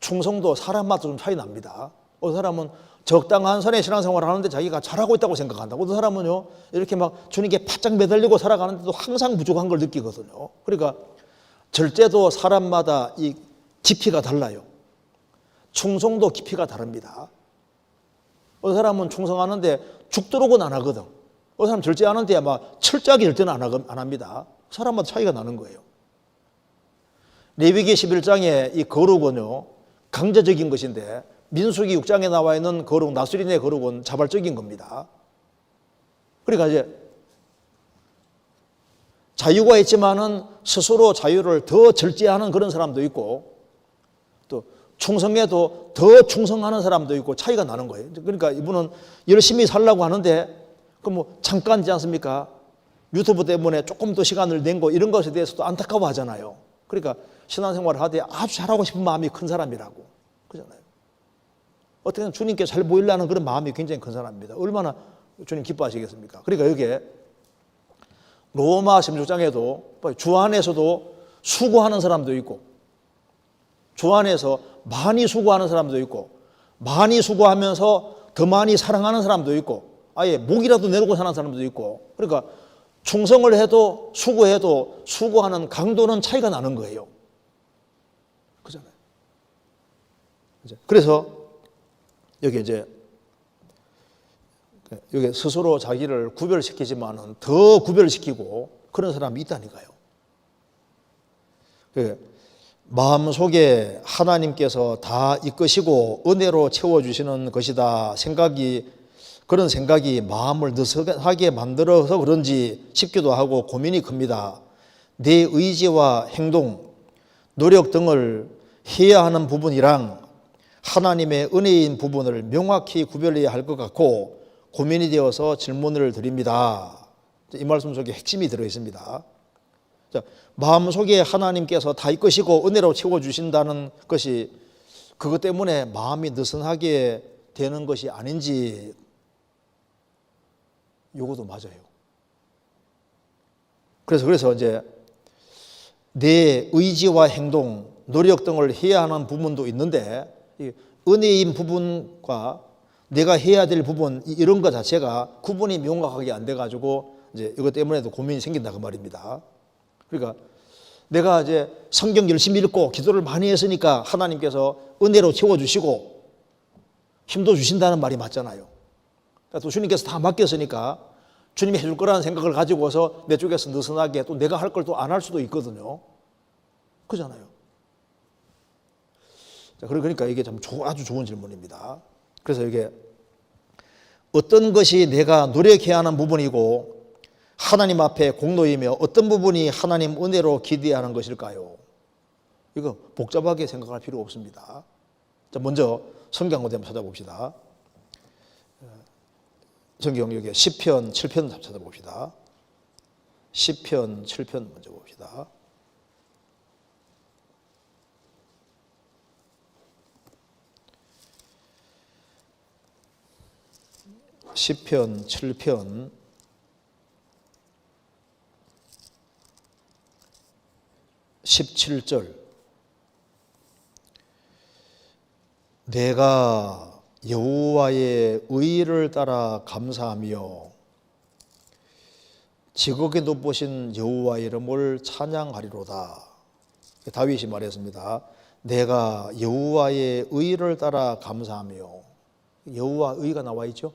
충성도 사람마다 좀 차이 납니다. 어떤 사람은 적당한 선의 신앙생활을 하는데 자기가 잘하고 있다고 생각한다고. 어떤 사람은요 이렇게 막 주님께 바짝 매달리고 살아가는데도 항상 부족한 걸 느끼거든요. 그러니까 절제도 사람마다 이 깊이가 달라요. 충성도 깊이가 다릅니다. 어떤 사람은 충성하는데 죽도록은 안 하거든. 어떤 사람 절제하는데 막 철저하게 절제는 안 합니다. 사람마다 차이가 나는 거예요. 레위기 11장에 이 거룩은요 강제적인 것인데 민수기 6장에 나와 있는 거룩, 나스린의 거룩은 자발적인 겁니다. 그러니까 이제 자유가 있지만은 스스로 자유를 더 절제하는 그런 사람도 있고 또 충성에도 더 충성하는 사람도 있고 차이가 나는 거예요. 그러니까 이분은 열심히 살려고 하는데 그 뭐 잠깐이지 않습니까? 유튜브 때문에 조금 더 시간을 낸 거 이런 것에 대해서도 안타까워하잖아요. 그러니까 신앙생활을 하되 아주 잘하고 싶은 마음이 큰 사람이라고 그러잖아요. 어떻게든 주님께 잘 보이려는 그런 마음이 굉장히 큰 사람입니다. 얼마나 주님 기뻐하시겠습니까? 그러니까 여기에 로마 16장에도 주 안에서도 수고하는 사람도 있고 주 안에서 많이 수고하는 사람도 있고 많이 수고하면서 더 많이 사랑하는 사람도 있고 아예 목이라도 내놓고 사는 사람도 있고 그러니까 충성을 해도 수고해도 수고하는 강도는 차이가 나는 거예요. 그잖아요. 그래서 여기 스스로 자기를 구별시키지만은 더 구별시키고 그런 사람이 있다니까요. 마음속에 하나님께서 다 이끄시고 은혜로 채워주시는 것이다 그런 생각이 마음을 느슨하게 만들어서 그런지 싶기도 하고 고민이 큽니다. 내 의지와 행동, 노력 등을 해야 하는 부분이랑 하나님의 은혜인 부분을 명확히 구별해야 할 것 같고 고민이 되어서 질문을 드립니다. 이 말씀 속에 핵심이 들어있습니다. 마음속에 하나님께서 다 이끄시고 은혜로 채워주신다는 것이 그것 때문에 마음이 느슨하게 되는 것이 아닌지 요것도 맞아요. 그래서 이제 내 의지와 행동, 노력 등을 해야 하는 부분도 있는데 은혜인 부분과 내가 해야 될 부분 이런 것 자체가 구분이 명확하게 안 돼가지고 이제 이것 때문에도 고민이 생긴다 그 말입니다. 그러니까 내가 이제 성경 열심히 읽고 기도를 많이 했으니까 하나님께서 은혜로 채워주시고 힘도 주신다는 말이 맞잖아요. 또 주님께서 다 맡겼으니까 주님이 해줄 거라는 생각을 가지고서 내 쪽에서 느슨하게 또 내가 할 걸 또 안 할 수도 있거든요. 그잖아요. 자, 그러니까 이게 참 아주 좋은 질문입니다. 그래서 이게 어떤 것이 내가 노력해야 하는 부분이고 하나님 앞에 공로이며 어떤 부분이 하나님 은혜로 기대해야 하는 것일까요? 이거 복잡하게 생각할 필요 없습니다. 자, 먼저 성경 한번 찾아봅시다. 성경 여기 시편 7편 찾아봅시다. 시편 7편 먼저 봅시다. 시편 7편 17절 내가 여호와의 의를 따라 감사하며 지극히 높으신 여호와의 이름을 찬양하리로다. 다윗이 말했습니다. 내가 여호와의 의를 따라 감사하며 여호와 의가 나와 있죠.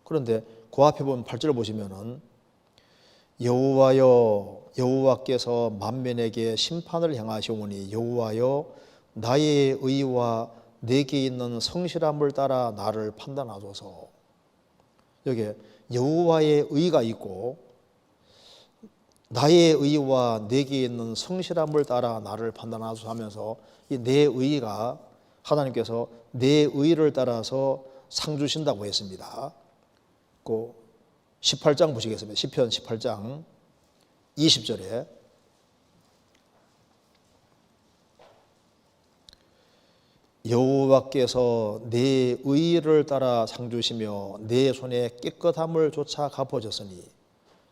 그런데 그 앞에 보면 8절 보시면은 여호와여 여호와께서 만민에게 심판을 행하시오니 여호와여 나의 의와 내게 있는 성실함을 따라 나를 판단하소서. 여기 여호와의 의가 있고 나의 의와 내게 있는 성실함을 따라 나를 판단하소서 하면서 이 내 의가 하나님께서 내 의를 따라서 상 주신다고 했습니다. 그 18장 보시겠습니다. 시편 18장 20절에 여호와께서 내 의를 따라 상 주시며 내 손에 깨끗함을 조차 갚아줬으니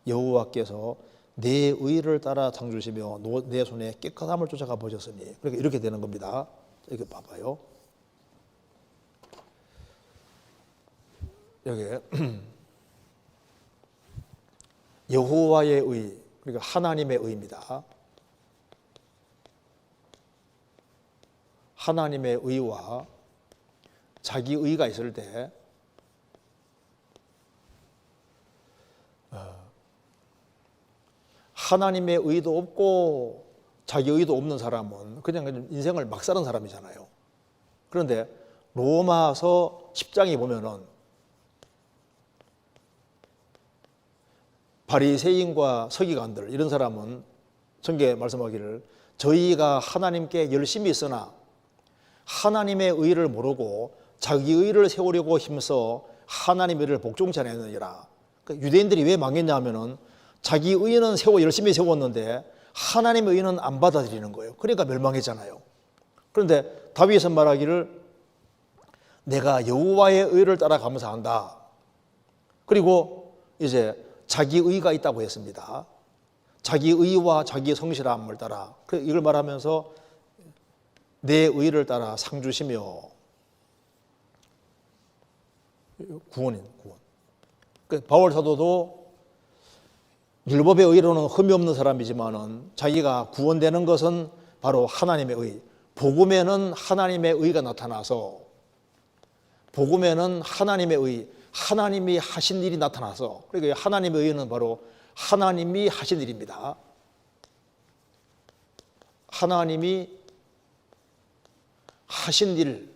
여호와께서 내 의를 따라 상 주시며 내 손에 깨끗함을 조차 갚아줬으니 그러니까 이렇게 되는 겁니다. 이렇게 봐봐요. 여기 여호와의 의, 그러니까 하나님의 의입니다. 하나님의 의와 자기 의가 있을 때 하나님의 의도 없고 자기 의도 없는 사람은 그냥 인생을 막 사는 사람이잖아요. 그런데 로마서 10장에 보면은 바리새인과 서기관들 이런 사람은 성경에 말씀하기를 저희가 하나님께 열심히 있으나 하나님의 의를 모르고 자기 의를 세우려고 힘써 하나님의 의를 복종치 않았느니라. 그러니까 유대인들이 왜 망했냐 하면은 자기 의는 열심히 세웠는데 하나님의 의는 안 받아들이는 거예요. 그러니까 멸망했잖아요. 그런데 다윗은 말하기를 내가 여호와의 의를 따라 감사한다. 그리고 이제 자기 의가 있다고 했습니다. 자기 의와 자기 성실함을 따라 이걸 말하면서 내 의를 따라 상 주시며 구원. 바울 사도도 율법의 의로는 흠이 없는 사람이지만은 자기가 구원되는 것은 바로 하나님의 의. 복음에는 하나님의 의가 나타나서 복음에는 하나님의 의, 하나님이 하신 일이 나타나서 그러니까 하나님의 의는 바로 하나님이 하신 일입니다. 하나님이 하신 일,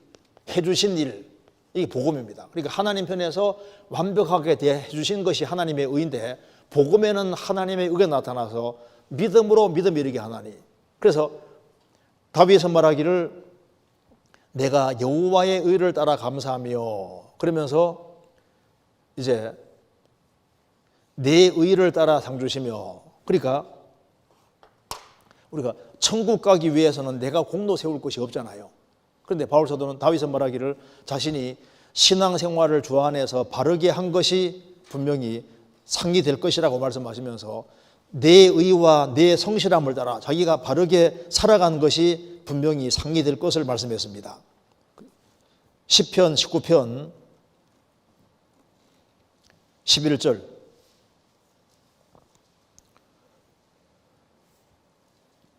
해주신 일, 이게 복음입니다. 그러니까 하나님 편에서 완벽하게 해주신 것이 하나님의 의인데 복음에는 하나님의 의가 나타나서 믿음으로 믿음 이르게 하나니. 그래서 다윗은 말하기를 내가 여호와의 의를 따라 감사하며 그러면서 이제 내 의를 따라 상 주시며 그러니까 우리가 천국 가기 위해서는 내가 공로 세울 것이 없잖아요. 그런데 바울 사도는 다윗은 말하기를 자신이 신앙생활을 주 안에서 바르게 한 것이 분명히 상이 될 것이라고 말씀하시면서 내 의와 내 성실함을 따라 자기가 바르게 살아간 것이 분명히 상이 될 것을 말씀했습니다. 시편 19편 11절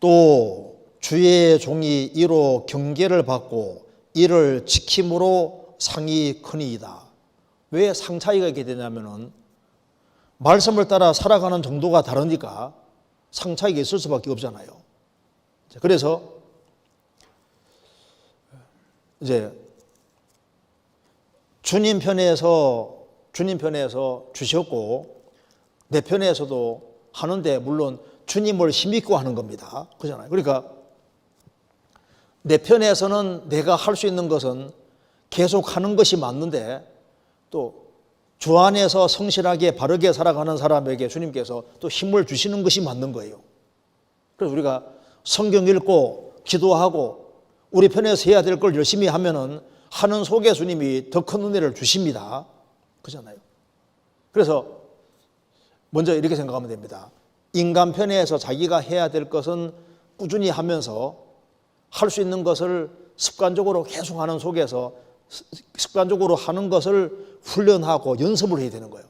또 주의 종이 이로 경계를 받고 이를 지킴으로 상이 크니이다. 왜 상 차이가 있게 되냐면은 말씀을 따라 살아가는 정도가 다르니까 상 차이가 있을 수밖에 없잖아요. 그래서 이제 주님 편에서 주셨고 내 편에서도 하는데 물론 주님을 힘입고 하는 겁니다. 그렇잖아요. 그러니까 내 편에서는 내가 할 수 있는 것은 계속 하는 것이 맞는데 또 주 안에서 성실하게 바르게 살아가는 사람에게 주님께서 또 힘을 주시는 것이 맞는 거예요. 그래서 우리가 성경 읽고 기도하고 우리 편에서 해야 될 걸 열심히 하면은 하는 속에 주님이 더 큰 은혜를 주십니다. 그렇잖아요. 그래서 먼저 이렇게 생각하면 됩니다. 인간 편에서 자기가 해야 될 것은 꾸준히 하면서 할 수 있는 것을 습관적으로 계속 하는 속에서 습관적으로 하는 것을 훈련하고 연습을 해야 되는 거예요.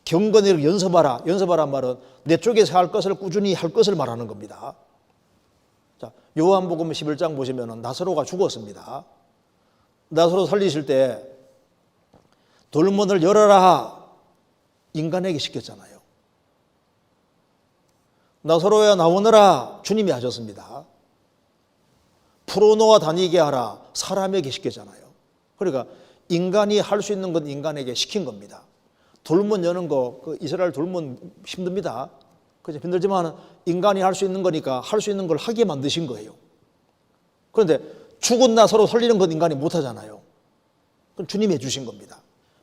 경건을 연습하라. 연습하란 말은 내 쪽에서 할 것을 꾸준히 할 것을 말하는 겁니다. 자, 요한복음 11장 보시면 나사로가 죽었습니다. 나사로 살리실 때 돌문을 열어라 인간에게 시켰잖아요. 나사로야 나오너라 주님이 하셨습니다. 풀어놓아 다니게 하라 사람에게 시켰잖아요. 그러니까 인간이 할 수 있는 건 인간에게 시킨 겁니다. 돌문 여는 거, 그 이스라엘 돌문 힘듭니다. 그죠? 힘들지만 인간이 할 수 있는 거니까 할 수 있는 걸 하게 만드신 거예요. 그런데 죽은 나사로 살리는 건 인간이 못 하잖아요. 그건 주님이 해주신 겁니다.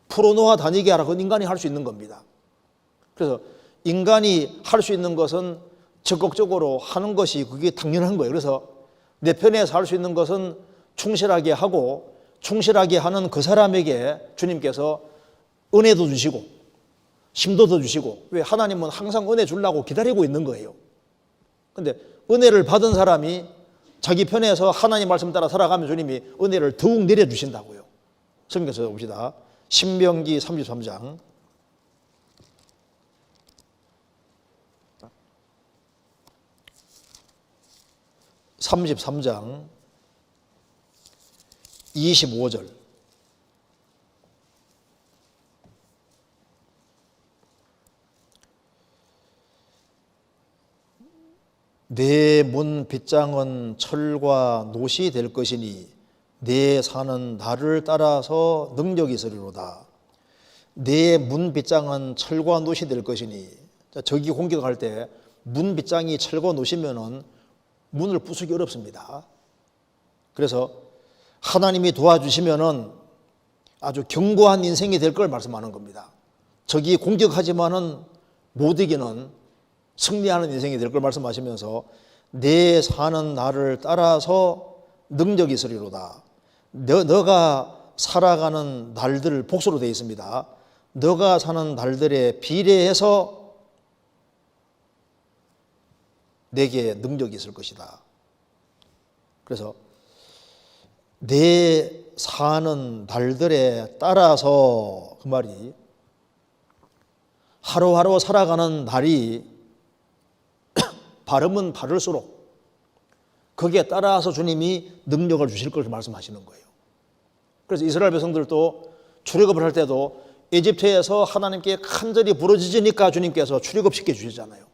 풀어놓아 다니게 하라. 그건 인간이 할 수 있는 겁니다. 그래서 인간이 할 수 있는 것은 적극적으로 하는 것이 그게 당연한 거예요. 그래서 내 편에서 할 수 있는 것은 충실하게 하고 충실하게 하는 그 사람에게 주님께서 은혜도 주시고 힘도 더 주시고, 왜 하나님은 항상 은혜 주려고 기다리고 있는 거예요. 그런데 은혜를 받은 사람이 자기 편에서 하나님 말씀 따라 살아가면 주님이 은혜를 더욱 내려주신다고요. 성경에서 봅시다. 신명기 33장 25절 내 문 빗장은 철과 노시 될 것이니 내 사는 나를 따라서 능력이 있으리로다. 내 문 빗장은 철과 노시 될 것이니, 적이 공격할 때 문 빗장이 철과 노시면은 문을 부수기 어렵습니다. 그래서 하나님이 도와주시면은 아주 견고한 인생이 될 걸 말씀하는 겁니다. 적이 공격하지만은 못 이기는 승리하는 인생이 될 걸 말씀하시면서 내 사는 날을 따라서 능력이 있으리로다. 너가 살아가는 날들, 복수로 되어 있습니다. 너가 사는 날들에 비례해서 내게 능력이 있을 것이다. 그래서 내 사는 날들에 따라서, 그 말이 하루하루 살아가는 날이 바르면 바를수록 거기에 따라서 주님이 능력을 주실 것을 말씀하시는 거예요. 그래서 이스라엘 백성들도 출애굽을 할 때도 이집트에서 하나님께 간절히 부르짖으니까 주님께서 출애굽시켜 주셨잖아요.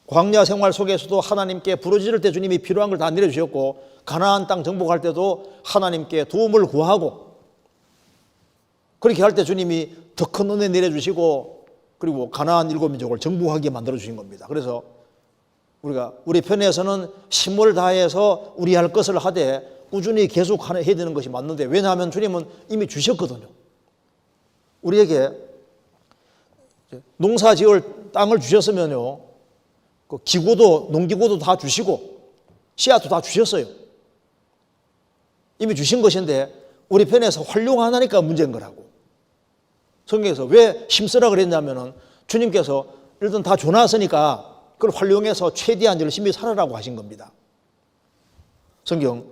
광야 생활 속에서도 하나님께 부르짖을 때 주님이 필요한 걸 다 내려주셨고, 가나안 땅 정복할 때도 하나님께 도움을 구하고, 그렇게 할 때 주님이 더 큰 은혜 내려주시고, 그리고 가나안 7민족을 정복하게 만들어주신 겁니다. 그래서 우리가 우리 편에서는 힘을 다해서 우리 할 것을 하되 꾸준히 계속 해야 되는 것이 맞는데, 왜냐하면 주님은 이미 주셨거든요. 우리에게 농사 지을 땅을 주셨으면요, 그 기구도, 농기구도 다 주시고 씨앗도 다 주셨어요. 이미 주신 것인데 우리 편에서 활용하니까 문제인 거라고. 성경에서 왜 힘쓰라 그랬냐면은 주님께서 일단 다 줘놨으니까 그걸 활용해서 최대한 열심히 살아라고 하신 겁니다. 성경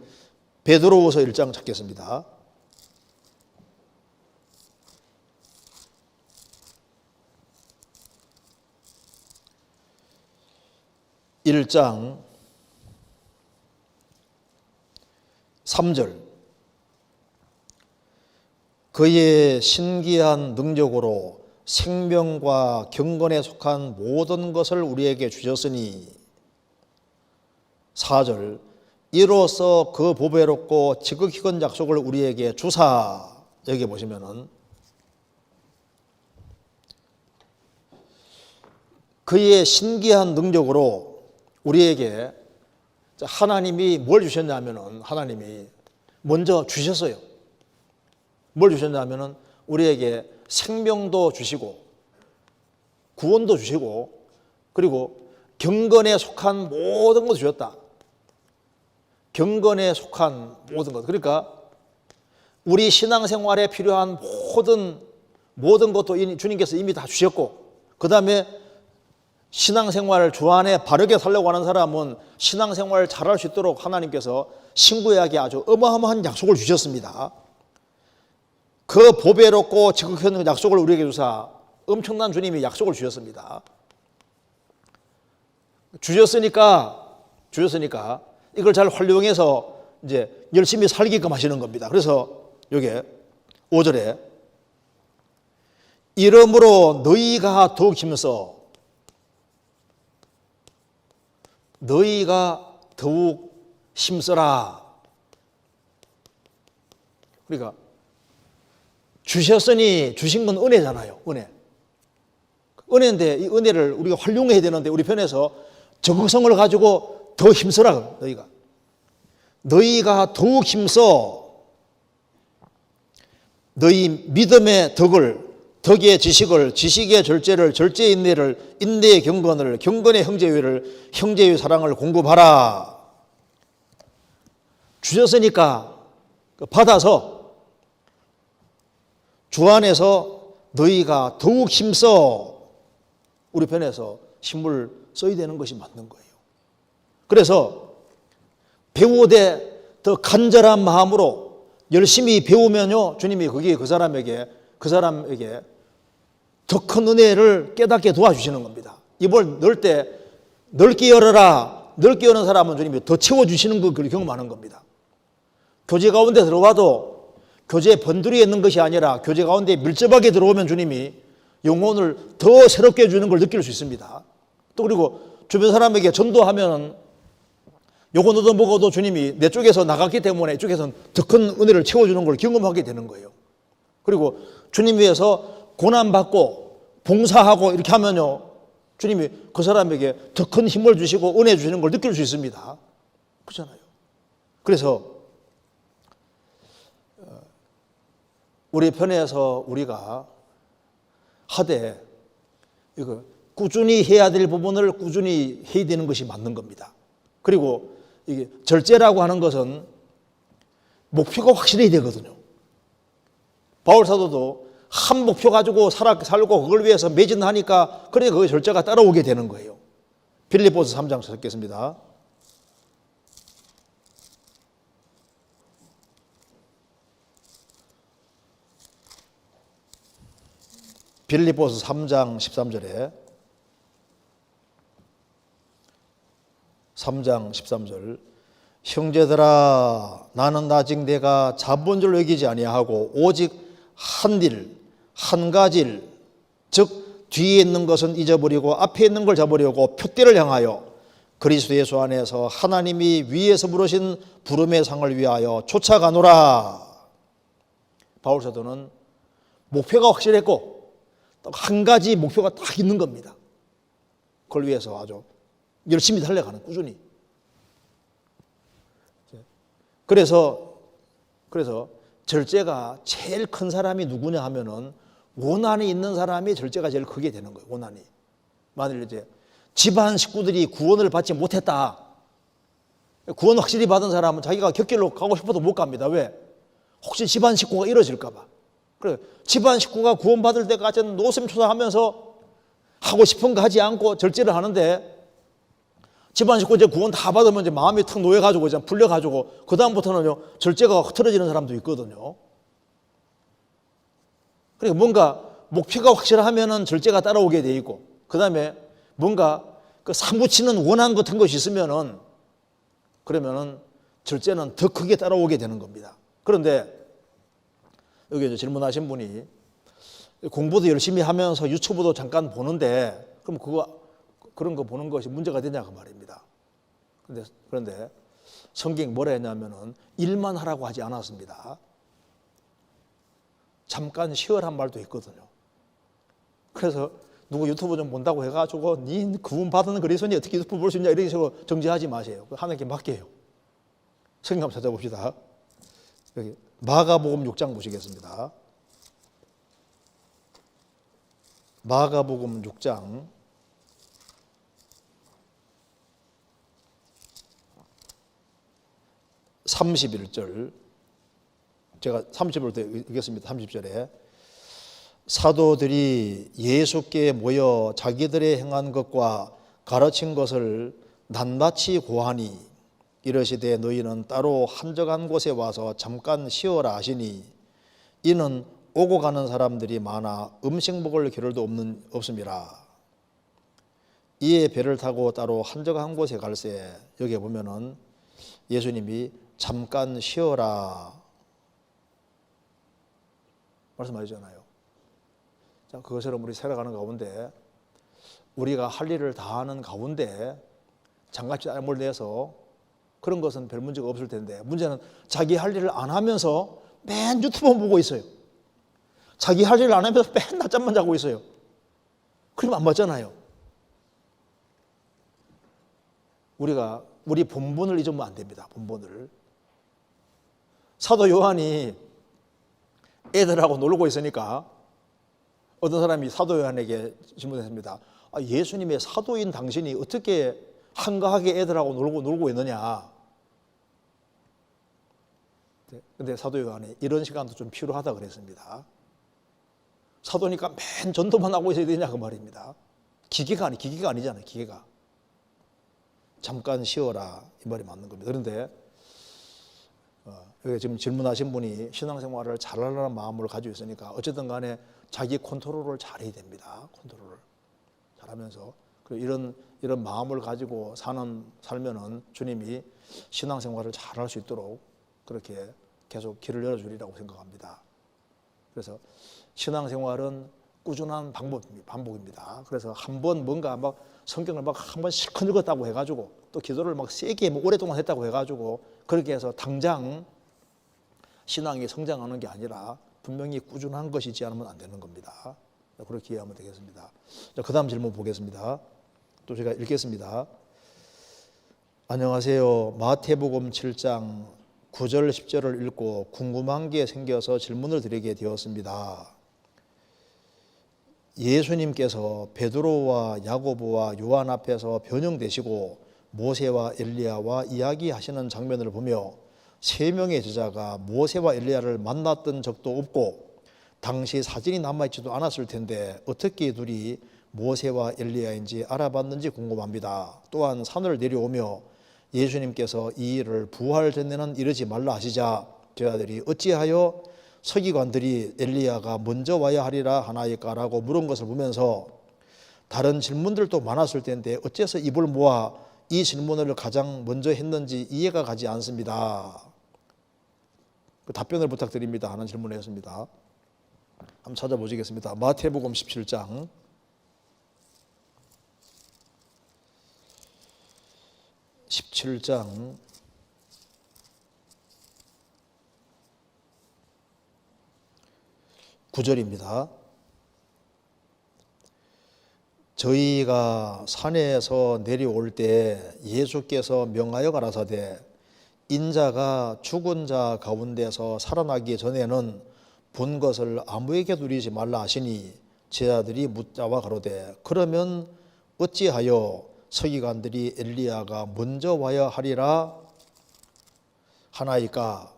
베드로후서 1장 찾겠습니다. 1장 3절 그의 신기한 능력으로 생명과 경건에 속한 모든 것을 우리에게 주셨으니, 4절 이로써 그 보배롭고 지극히 큰 약속을 우리에게 주사. 여기 보시면은 그의 신기한 능력으로 우리에게 하나님이 뭘 주셨냐면은 하나님이 먼저 주셨어요. 뭘 주셨냐면은 우리에게 생명도 주시고 구원도 주시고 그리고 경건에 속한 모든 것을 주셨다. 경건에 속한 모든 것. 그러니까 우리 신앙생활에 필요한 모든 것도 주님께서 이미 다 주셨고 그 다음에 신앙생활 주안에 바르게 살려고 하는 사람은 신앙생활을 잘할 수 있도록 하나님께서 신구약에 아주 어마어마한 약속을 주셨습니다. 그 보배롭고 지극히 큰 약속을 우리에게 주사 엄청난 주님이 약속을 주셨습니다. 주셨으니까 이걸 잘 활용해서 이제 열심히 살게끔 하시는 겁니다. 그래서 여기에 5절에 이러므로 너희가 더욱 힘써 너희가 더욱 힘써라. 그러니까 주셨으니 주신 건 은혜잖아요. 은혜인데 이 은혜를 우리가 활용해야 되는데 우리 편에서 적극성을 가지고 더 힘써라. 너희가 더욱 힘써 너희 믿음의 덕의 지식을, 지식의 절제를, 절제의 인내를, 인내의 경건을, 경건의 형제유를, 형제의 사랑을 공급하라. 주셨으니까 받아서 주 안에서 너희가 더욱 힘써 우리 편에서 힘을 써야 되는 것이 맞는 거예요. 그래서 배우되 더 간절한 마음으로 열심히 배우면요 주님이 거기에 그 사람에게 더 큰 은혜를 깨닫게 도와주시는 겁니다. 입을 넣을 때 넓게 열어라. 넓게 여는 사람은 주님이 더 채워주시는 걸 경험하는 겁니다. 교제 가운데 들어와도 교제에 번들이 있는 것이 아니라 교제 가운데 밀접하게 들어오면 주님이 영혼을 더 새롭게 해주는 걸 느낄 수 있습니다. 또 그리고 주변 사람에게 전도하면 요거 얻어 먹어도 주님이 내 쪽에서 나갔기 때문에 이쪽에서는 더 큰 은혜를 채워주는 걸 경험하게 되는 거예요. 그리고 주님 위해서 고난받고 봉사하고 이렇게 하면요 주님이 그 사람에게 더 큰 힘을 주시고 은혜 주시는 걸 느낄 수 있습니다. 그렇잖아요. 그래서 우리 편에서 우리가 하되 이거 꾸준히 해야 될 부분을 꾸준히 해야 되는 것이 맞는 겁니다. 그리고 이게 절제라고 하는 것은 목표가 확실해야 되거든요. 바울 사도도 한 목표 가지고 살고 그걸 위해서 매진하니까 그래 그 절제가 따라오게 되는 거예요. 빌립보서 3장 읽겠습니다. 빌립보서 3장 13절에 3장 13절 형제들아 나는 아직 내가 자본줄 여기지 아니하고 오직 한 가지를 즉 뒤에 있는 것은 잊어버리고 앞에 있는 걸 잡으려고 표대를 향하여 그리스도 예수 안에서 하나님이 위에서 부르신 부름의 상을 위하여 쫓아가노라. 바울 사도는 목표가 확실했고 한 가지 목표가 딱 있는 겁니다. 그걸 위해서 아주 열심히 달려가는 꾸준히. 그래서 절제가 제일 큰 사람이 누구냐 하면은 원한이 있는 사람이 절제가 제일 크게 되는 거예요. 원한이. 만일 이제 집안 식구들이 구원을 받지 못했다. 구원 확실히 받은 사람은 자기가 곁길로 가고 싶어도 못 갑니다. 왜? 혹시 집안 식구가 이루어질까 봐. 그래 집안 식구가 구원받을 때까지는 노심초사하면서 하고 싶은 거 하지 않고 절제를 하는데 집안 식구 이제 구원 다 받으면 이제 마음이 탁 놓여가지고 이제 풀려가지고 그 다음부터는요 절제가 흐트러지는 사람도 있거든요. 그러니까 뭔가 목표가 확실하면은 절제가 따라오게 돼 있고 그 다음에 뭔가 그 사무치는 원한 같은 것이 있으면은 그러면은 절제는 더 크게 따라오게 되는 겁니다. 그런데 여기 이제 질문하신 분이 공부도 열심히 하면서 유튜브도 잠깐 보는데 그럼 그런 거 보는 것이 문제가 되냐 그 말입니다. 그런데 성경이 뭐라 했냐면은 일만 하라고 하지 않았습니다. 잠깐 쉬어란 말도 있거든요. 그래서 누구 유튜브 좀 본다고 해가지고 니 구원 받은 그리스도인이 어떻게 유튜브 볼 수 있냐 이런 식으로 정지하지 마세요. 하나님께 맡겨요. 성경 한번 찾아봅시다. 여기 마가복음 6장 보시겠습니다. 마가복음 6장 31절, 제가 30절부터 읽겠습니다. 30절에 사도들이 예수께 모여 자기들의 행한 것과 가르친 것을 낱낱이 고하니 이르시되 너희는 따로 한적한 곳에 와서 잠깐 쉬어라 하시니 이는 오고 가는 사람들이 많아 음식 먹을 겨를도 없음이라. 이에 배를 타고 따로 한적한 곳에 갈새 여기에 보면은 예수님이 잠깐 쉬어라 말씀하셨잖아요. 자, 그것처럼 우리 살아가는 가운데 우리가 할 일을 다 하는 가운데 장갑 짬을 내서 그런 것은 별 문제가 없을 텐데 문제는 자기 할 일을 안 하면서 맨 유튜브만 보고 있어요. 자기 할 일을 안 하면서 맨 낮잠만 자고 있어요. 그러면 안 맞잖아요. 우리가 우리 본분을 잊으면 안 됩니다. 본분을. 사도 요한이 애들하고 놀고 있으니까 어떤 사람이 사도 요한에게 질문했습니다. 예수님의 사도인 당신이 어떻게 한가하게 애들하고 놀고 있느냐. 근데 사도 요한이 이런 시간도 좀 필요하다 그랬습니다. 사도니까 맨 전도만 하고 있어야 되냐 그 말입니다. 기계가 아니잖아요. 기계가. 잠깐 쉬어라 이 말이 맞는 겁니다. 그런데 여기 지금 질문하신 분이 신앙생활을 잘하려는 마음을 가지고 있으니까 어쨌든 간에 자기 컨트롤을 잘해야 됩니다. 컨트롤을 잘하면서 이런 마음을 가지고 살면은 주님이 신앙생활을 잘할 수 있도록 그렇게 계속 길을 열어주리라고 생각합니다. 그래서 신앙생활은 꾸준한 반복입니다. 그래서 한번 뭔가 막 성경을 막 한번 실컷 읽었다고 해가지고 또 기도를 막 세게 오랫동안 했다고 해가지고 그렇게 해서 당장 신앙이 성장하는 게 아니라 분명히 꾸준한 것이지 않으면 안 되는 겁니다. 그렇게 이해하면 되겠습니다. 자, 그 다음 질문 보겠습니다. 또 제가 읽겠습니다. 안녕하세요. 마태복음 7장 9절 10절을 읽고 궁금한 게 생겨서 질문을 드리게 되었습니다. 예수님께서 베드로와 야고보와 요한 앞에서 변형되시고 모세와 엘리야와 이야기하시는 장면을 보며 세 명의 제자가 모세와 엘리야를 만났던 적도 없고 당시 사진이 남아있지도 않았을 텐데 어떻게 둘이 모세와 엘리야인지 알아봤는지 궁금합니다. 또한 산을 내려오며 예수님께서 이 일을 부활 전에는 이르지 말라 하시자 제자들이 어찌하여 서기관들이 엘리야가 먼저 와야 하리라 하나이까라고 물은 것을 보면서 다른 질문들도 많았을 텐데 어째서 입을 모아 이 질문을 가장 먼저 했는지 이해가 가지 않습니다. 답변을 부탁드립니다 하는 질문을 했습니다. 한번 찾아보시겠습니다. 마태복음 17장 9절입니다. 저희가 산에서 내려올 때 예수께서 명하여 가라사대 인자가 죽은 자 가운데서 살아나기 전에는 본 것을 아무에게 누리지 말라 하시니 제자들이 묻자와 가로되 그러면 어찌하여 서기관들이 엘리야가 먼저 와야 하리라 하나이까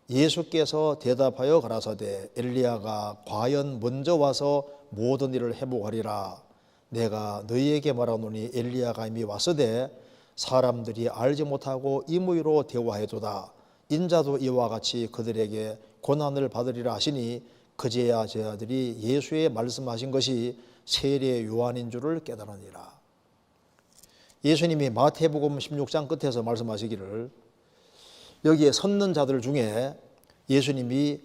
예수께서 대답하여 가라사대 엘리야가 과연 먼저 와서 모든 일을 회복하리라. 내가 너희에게 말하노니 엘리야가 이미 왔으되 사람들이 알지 못하고 임의로 대화해도다. 인자도 이와 같이 그들에게 고난을 받으리라 하시니 그제야 제자들이 예수의 말씀하신 것이 세례 요한인 줄을 깨달으니라. 예수님이 마태복음 16장 끝에서 말씀하시기를 여기에 섰는 자들 중에 예수님이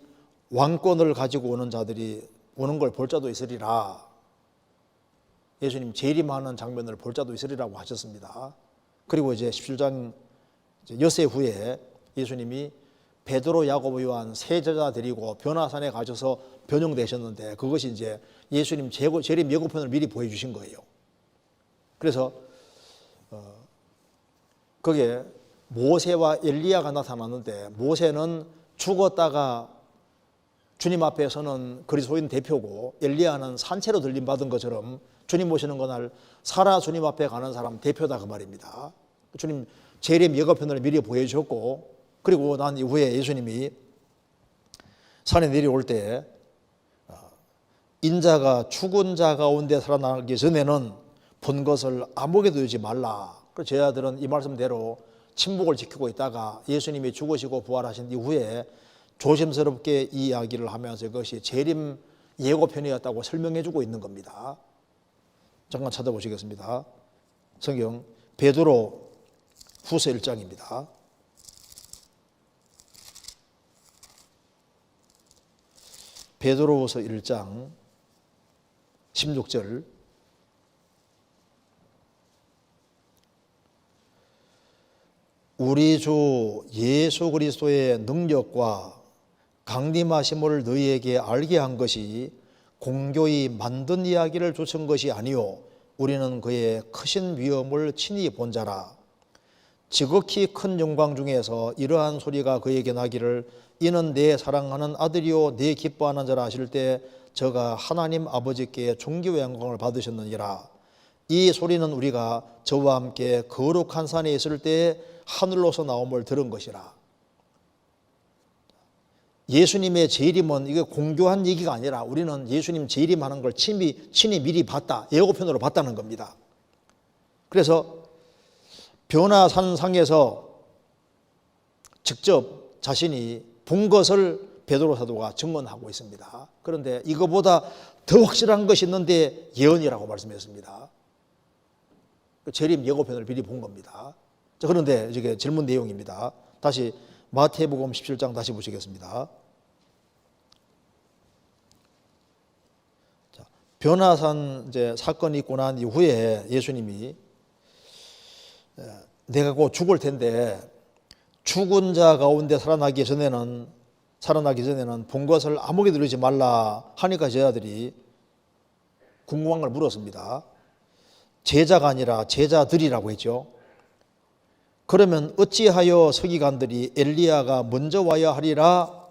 왕권을 가지고 오는 자들이 오는 걸 볼 자도 있으리라. 예수님 재림하는 장면을 볼 자도 있으리라고 하셨습니다. 그리고 이제 17장 엿새 후에 예수님이 베드로, 야고보, 요한 세 제자 데리고 변화산에 가셔서 변형되셨는데 그것이 이제 예수님 재림 예고편을 미리 보여주신 거예요. 그래서 거기에 모세와 엘리야가 나타났는데 모세는 죽었다가 주님 앞에서는 그리스도인 대표고 엘리야는 산채로 들림받은 것처럼 주님 모시는 그날 살아 주님 앞에 가는 사람 대표다 그 말입니다. 주님 재림 예고편을 미리 보여주셨고 그리고 난 이후에 예수님이 산에 내려올 때 인자가 죽은 자 가운데 살아나기 전에는 본 것을 아무에게도 주지 말라. 그 제자들은 이 말씀대로 침묵을 지키고 있다가 예수님이 죽으시고 부활하신 이후에 조심스럽게 이 이야기를 하면서 이것이 재림 예고편이었다고 설명해 주고 있는 겁니다. 잠깐 찾아보시겠습니다. 성경 베드로 후서 1장입니다. 베드로후서 1장 16절 우리 주 예수 그리스도의 능력과 강림하심을 너희에게 알게 한 것이 공교히 만든 이야기를 쫓은 것이 아니요 우리는 그의 크신 위엄을 친히 본 자라. 지극히 큰 영광 중에서 이러한 소리가 그에게 나기를 이는 내 사랑하는 아들이요 내 기뻐하는 자라 하실 때 저가 하나님 아버지께 존귀와 영광을 받으셨느니라. 이 소리는 우리가 저와 함께 거룩한 산에 있을 때 하늘로서 나옴을 들은 것이라. 예수님의 재림은 이게 공교한 얘기가 아니라 우리는 예수님 재림하는 걸 친히 미리 봤다. 예고편으로 봤다는 겁니다. 그래서 변화산상에서 직접 자신이 본 것을 베드로 사도가 증언하고 있습니다. 그런데 이거보다 더 확실한 것이 있는데 예언이라고 말씀했습니다. 재림 예고편을 미리 본 겁니다. 자, 그런데 이게 질문 내용입니다. 다시 마태복음 17장 다시 보시겠습니다. 자, 변화산 이제 사건이 있고 난 이후에 예수님이 내가 곧 죽을 텐데 죽은 자 가운데 살아나기 전에는 본 것을 아무에게도 이르지 말라 하니까 제자들이 궁금한 걸 물었습니다. 제자가 아니라 제자들이라고 했죠. 그러면 어찌하여 서기관들이 엘리야가 먼저 와야 하리라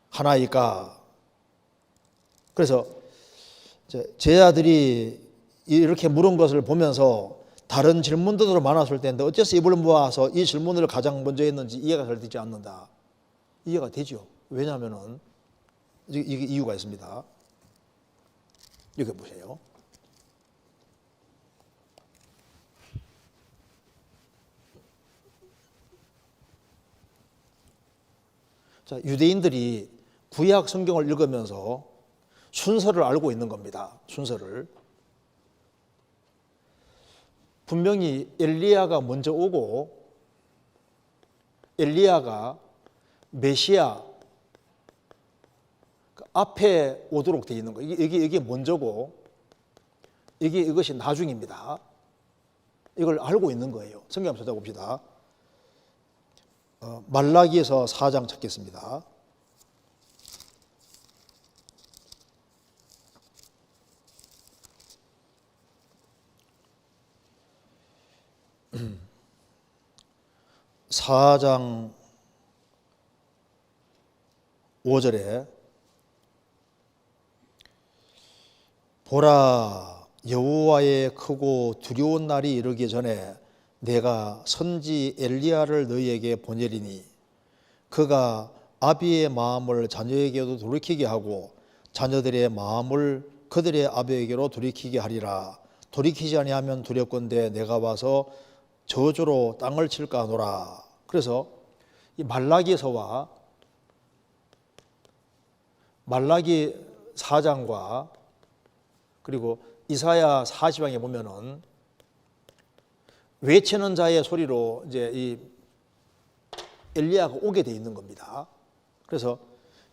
하나이까? 그래서 제자들이 이렇게 물은 것을 보면서 다른 질문들도 많았을 텐데 어째서 입을 모아서 이 질문을 가장 먼저 했는지 이해가 잘 되지 않는다. 이해가 되죠. 왜냐하면 이게 이유가 있습니다. 여기 보세요. 자, 유대인들이 구약 성경을 읽으면서 순서를 알고 있는 겁니다. 순서를. 분명히 엘리야가 먼저 오고 엘리야가 메시아 앞에 오도록 되어 있는 거예요. 이게 먼저고 이것이 나중입니다. 이걸 알고 있는 거예요. 성경 한번 찾아봅시다. 말라기에서 4장 찾겠습니다. (4장 5절에) 보라 여호와의 크고 두려운 날이 이르기 전에 내가 선지 엘리야를 너희에게 보내리니 그가 아비의 마음을 자녀에게도 돌이키게 하고 자녀들의 마음을 그들의 아비에게로 돌이키게 하리라. 돌이키지 아니하면 두렵건대 내가 와서 저주로 땅을 칠까 하노라. 그래서 이 말라기서와 말라기 4장과 그리고 이사야 40장에 보면은 외치는 자의 소리로 이제 이 엘리야가 오게 돼 있는 겁니다. 그래서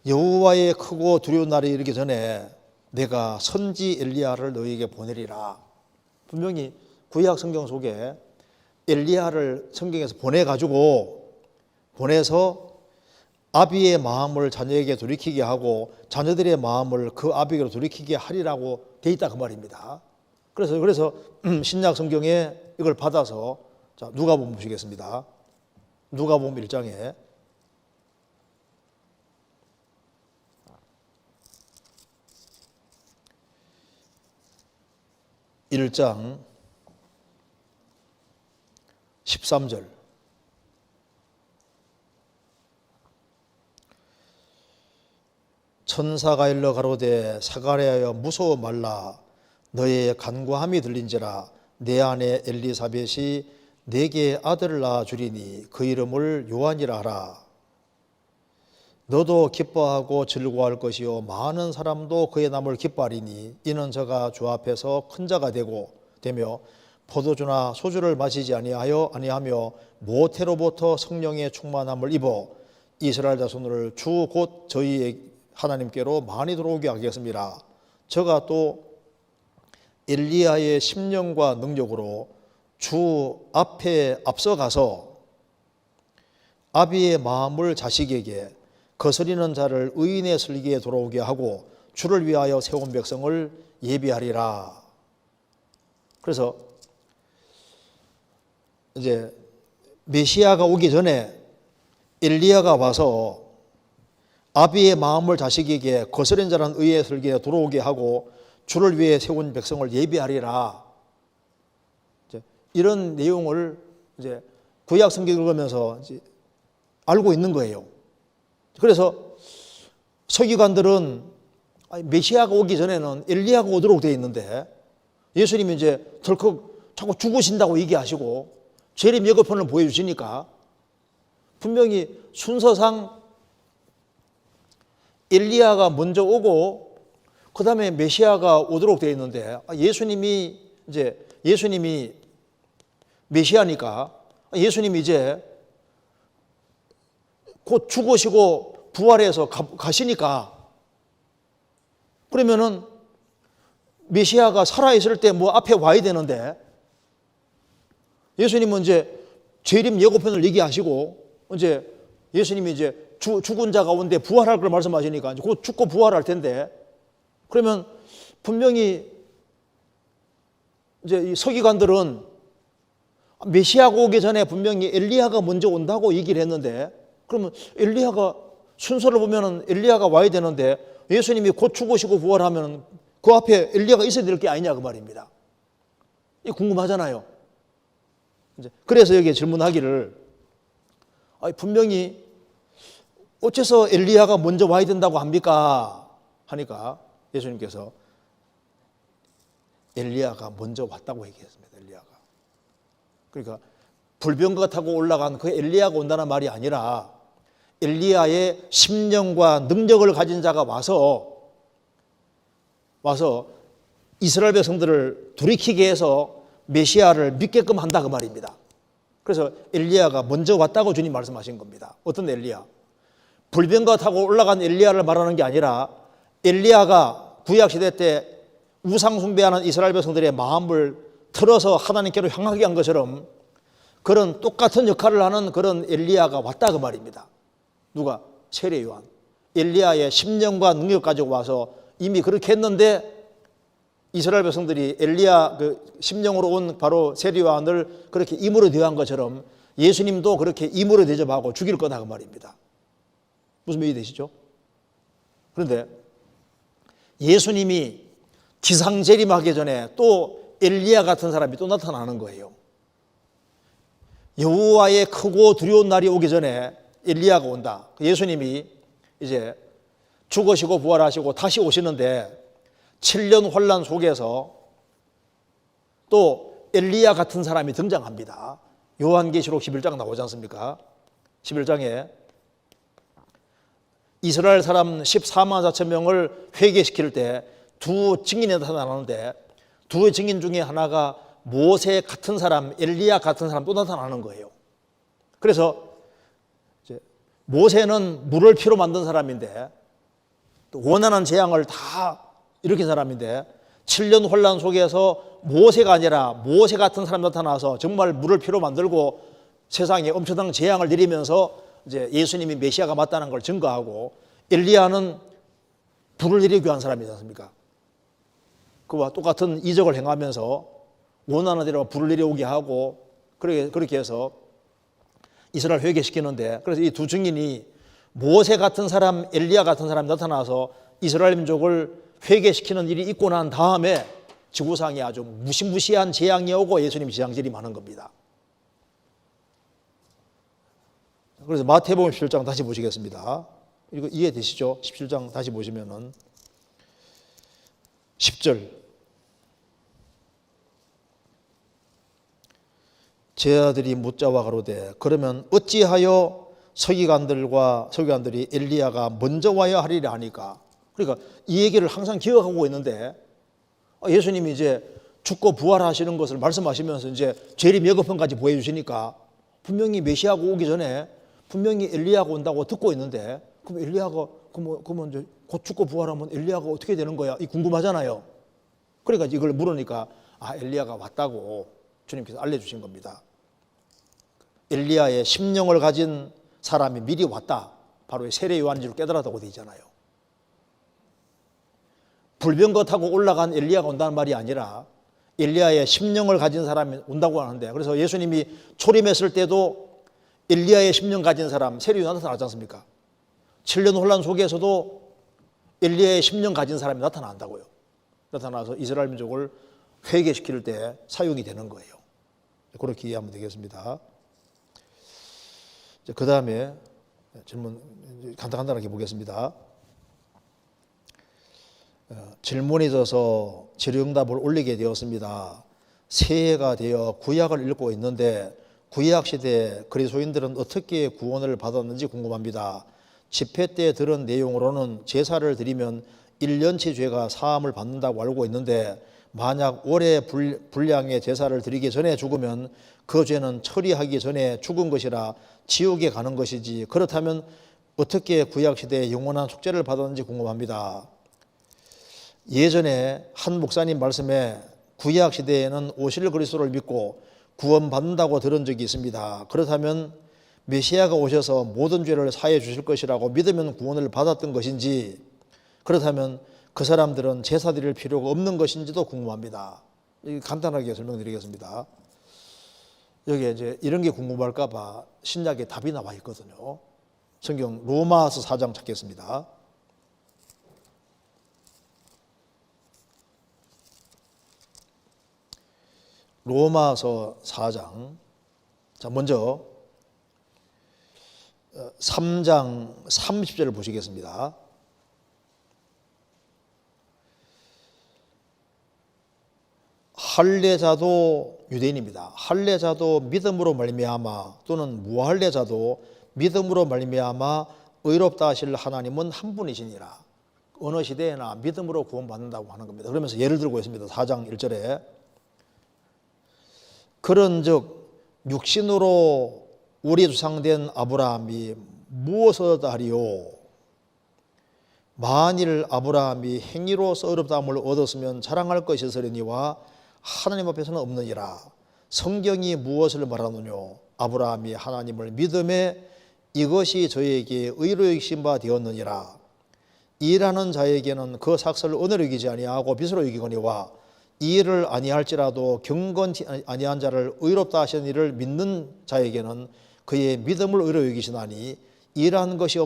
여호와의 크고 두려운 날이 이르기 전에 내가 선지 엘리야를 너희에게 보내리라. 분명히 구약 성경 속에 엘리야를 성경에서 보내서 아비의 마음을 자녀에게 돌이키게 하고 자녀들의 마음을 그 아비에게로 돌이키게 하리라고 돼 있다 그 말입니다. 그래서 신약 성경에 이걸 받아서 자, 누가복음 보시겠습니다. 누가복음 1장에 1장 13절 천사가 일러 가로되 사가랴여 무서워 말라 너의 간구함이 들린지라 내 아내 엘리사벳이 내게 아들을 낳아 주리니 그 이름을 요한이라 하라. 너도 기뻐하고 즐거워할 것이요 많은 사람도 그의 남을 기뻐하리니 이는 저가 주 앞에서 큰 자가 되며 포도주나 소주를 마시지 아니하며 모태로부터 성령의 충만함을 입어 이스라엘 자손을 주 곧 저희 하나님께로 많이 들어오게 하겠습니다. 저가 또 엘리야의 심령과 능력으로 주 앞에 앞서가서 아비의 마음을 자식에게 거스리는 자를 의인의 슬기에 돌아오게 하고 주를 위하여 세운 백성을 예비하리라. 그래서 이제 메시아가 오기 전에 엘리야가 와서 아비의 마음을 자식에게 거스린 자는 의의 슬기에 돌아오게 하고 주를 위해 세운 백성을 예비하리라. 이런 내용을 이제 구약 성경을 읽으면서 이제 알고 있는 거예요. 그래서 서기관들은 메시아가 오기 전에는 엘리야가 오도록 되어 있는데 예수님이 이제 덜컥 자꾸 죽으신다고 얘기하시고 재림 예고편을 보여주시니까 분명히 순서상 엘리야가 먼저 오고 그 다음에 메시아가 오도록 되어 있는데 예수님이 메시아니까 예수님이 이제 곧 죽으시고 부활해서 가시니까 그러면은 메시아가 살아있을 때 뭐 앞에 와야 되는데 예수님은 이제 재림 예고편을 얘기하시고 이제 예수님이 이제 죽은 자 가운데 부활할 걸 말씀하시니까 이제 곧 죽고 부활할 텐데 그러면 분명히 이제 이 서기관들은 메시아가 오기 전에 분명히 엘리야가 먼저 온다고 얘기를 했는데 그러면 엘리야가 순서를 보면은 엘리야가 와야 되는데 예수님이 곧 죽으시고 부활하면 그 앞에 엘리야가 있어야 될 게 아니냐 그 말입니다. 이 궁금하잖아요. 그래서 여기에 질문하기를 분명히 어째서 엘리야가 먼저 와야 된다고 합니까? 하니까 예수님께서 엘리야가 먼저 왔다고 얘기했습니다. 엘리야가. 그러니까 불병거가 타고 올라간 그 엘리야가 온다는 말이 아니라 엘리야의 심령과 능력을 가진 자가 와서 이스라엘 백성들을 돌이키게 해서 메시아를 믿게끔 한다 그 말입니다. 그래서 엘리야가 먼저 왔다고 주님 말씀하신 겁니다. 어떤 엘리야? 불병거 타고 올라간 엘리야를 말하는 게 아니라 엘리야가 구약시대 때 우상 숭배하는 이스라엘 백성들의 마음을 틀어서 하나님께로 향하게 한 것처럼 그런 똑같은 역할을 하는 그런 엘리야가 왔다 그 말입니다. 누가? 세례 요한. 엘리야의 심령과 능력 가지고 와서 이미 그렇게 했는데 이스라엘 백성들이 엘리야 그 심령으로 온 바로 세례 요한을 그렇게 임으로 대한 것처럼 예수님도 그렇게 임으로 대접하고 죽일 거다 그 말입니다. 무슨 말이 되시죠? 그런데 예수님이 지상 재림하기 전에 또 엘리야 같은 사람이 또 나타나는 거예요. 여호와의 크고 두려운 날이 오기 전에 엘리야가 온다. 예수님이 이제 죽으시고 부활하시고 다시 오시는데 7년 환난 속에서 또 엘리야 같은 사람이 등장합니다. 요한계시록 11장 나오지 않습니까? 11장에 이스라엘 사람 14만 4천 명을 회개시킬 때 두 증인이 나타나는데 두 증인 중에 하나가 모세 같은 사람, 엘리야 같은 사람 또 나타나는 거예요. 그래서 이제 모세는 물을 피로 만든 사람인데 또 원한한 재앙을 다 일으킨 사람인데 7년 혼란 속에서 모세가 아니라 모세 같은 사람이 나타나서 정말 물을 피로 만들고 세상에 엄청난 재앙을 내리면서 이제 예수님이 메시아가 맞다는 걸 증거하고, 엘리야는 불을 내리기 위한 사람이지 않습니까? 그와 똑같은 이적을 행하면서 원하는 대로 불을 내려오게 하고 그렇게 해서 이스라엘 회개시키는데, 그래서 이 두 증인이 모세 같은 사람, 엘리야 같은 사람이 나타나서 이스라엘 민족을 회개시키는 일이 있고 난 다음에 지구상에 아주 무시무시한 재앙이 오고 예수님 재앙질이 많은 겁니다. 그래서 마태복음 17장 다시 보시겠습니다. 이거 이해되시죠? 17장 다시 보시면은 10절. 제자들이 묻자와 가로되 그러면 어찌하여 서기관들이 엘리야가 먼저 와야 하리라 하니까, 그러니까 이 얘기를 항상 기억하고 있는데 예수님이 이제 죽고 부활하시는 것을 말씀하시면서 이제 재림 예고편까지 보여주시니까 분명히 메시아가 오기 전에 분명히 엘리야가 온다고 듣고 있는데, 그럼 엘리야가 그러면 이제 곧 죽고 부활하면 엘리야가 어떻게 되는 거야? 이 궁금하잖아요. 그러니까 이걸 물으니까 엘리야가 왔다고 주님께서 알려주신 겁니다. 엘리야의 심령을 가진 사람이 미리 왔다. 바로 세례 요한인 줄 깨달았다고 되어 있잖아요. 불병거 타고 올라간 엘리야가 온다는 말이 아니라 엘리야의 심령을 가진 사람이 온다고 하는데, 그래서 예수님이 초림했을 때도 엘리야의 심령 가진 사람 세례 요한 나타나지 않습니까? 7년 혼란 속에서도 엘리야의 심령 가진 사람이 나타난다고요. 나타나서 이스라엘 민족을 회개시킬 때 사용이 되는 거예요. 그렇게 이해하면 되겠습니다. 그 다음에 질문 간단하게 보겠습니다. 질문이 있어서 질의응답을 올리게 되었습니다. 새해가 되어 구약을 읽고 있는데 구약 시대 그리스도인들은 어떻게 구원을 받았는지 궁금합니다. 집회 때 들은 내용으로는 제사를 드리면 1년치 죄가 사함을 받는다고 알고 있는데, 만약 올해 분량의 제사를 드리기 전에 죽으면 그 죄는 처리하기 전에 죽은 것이라 지옥에 가는 것이지, 그렇다면 어떻게 구약시대에 영원한 속죄를 받았는지 궁금합니다. 예전에 한 목사님 말씀에 구약시대에는 오실 그리스도를 믿고 구원받는다고 들은 적이 있습니다. 그렇다면 메시아가 오셔서 모든 죄를 사해 주실 것이라고 믿으면 구원을 받았던 것인지, 그렇다면 그 사람들은 제사 드릴 필요가 없는 것인지도 궁금합니다. 간단하게 설명드리겠습니다. 여기에 이제 이런 게 궁금할까 봐 신약에 답이 나와 있거든요. 성경 로마서 4장 찾겠습니다. 로마서 4장. 자, 먼저 3장 30절을 보시겠습니다. 할례자도 유대인입니다. 할례자도 믿음으로 말미암아 또는 무할례자도 믿음으로 말미암아 의롭다 하실 하나님은 한 분이시니라. 어느 시대에나 믿음으로 구원받는다고 하는 겁니다. 그러면서 예를 들고 있습니다. 4장 1절에 그런즉 육신으로 우리 조상된 아브라함이 무엇을 하리요? 만일 아브라함이 행위로서 의롭다함을 얻었으면 자랑할 것이 있으려니와 하나님 앞에서는 없느니라. 성경이 무엇을 말하느뇨? 아브라함이 하나님을 믿음에 이것이 저에게 의로 여기신 바 되었느니라. 일하는 자에게는 그 삭슬을 은혜로 여기지 아니하고 빚으로 여기거니와 이 일을 아니할지라도 경건치 아니한 자를 의롭다 하시는 일을 믿는 자에게는 그의 믿음을 의로 여기시나니, 일하는 것이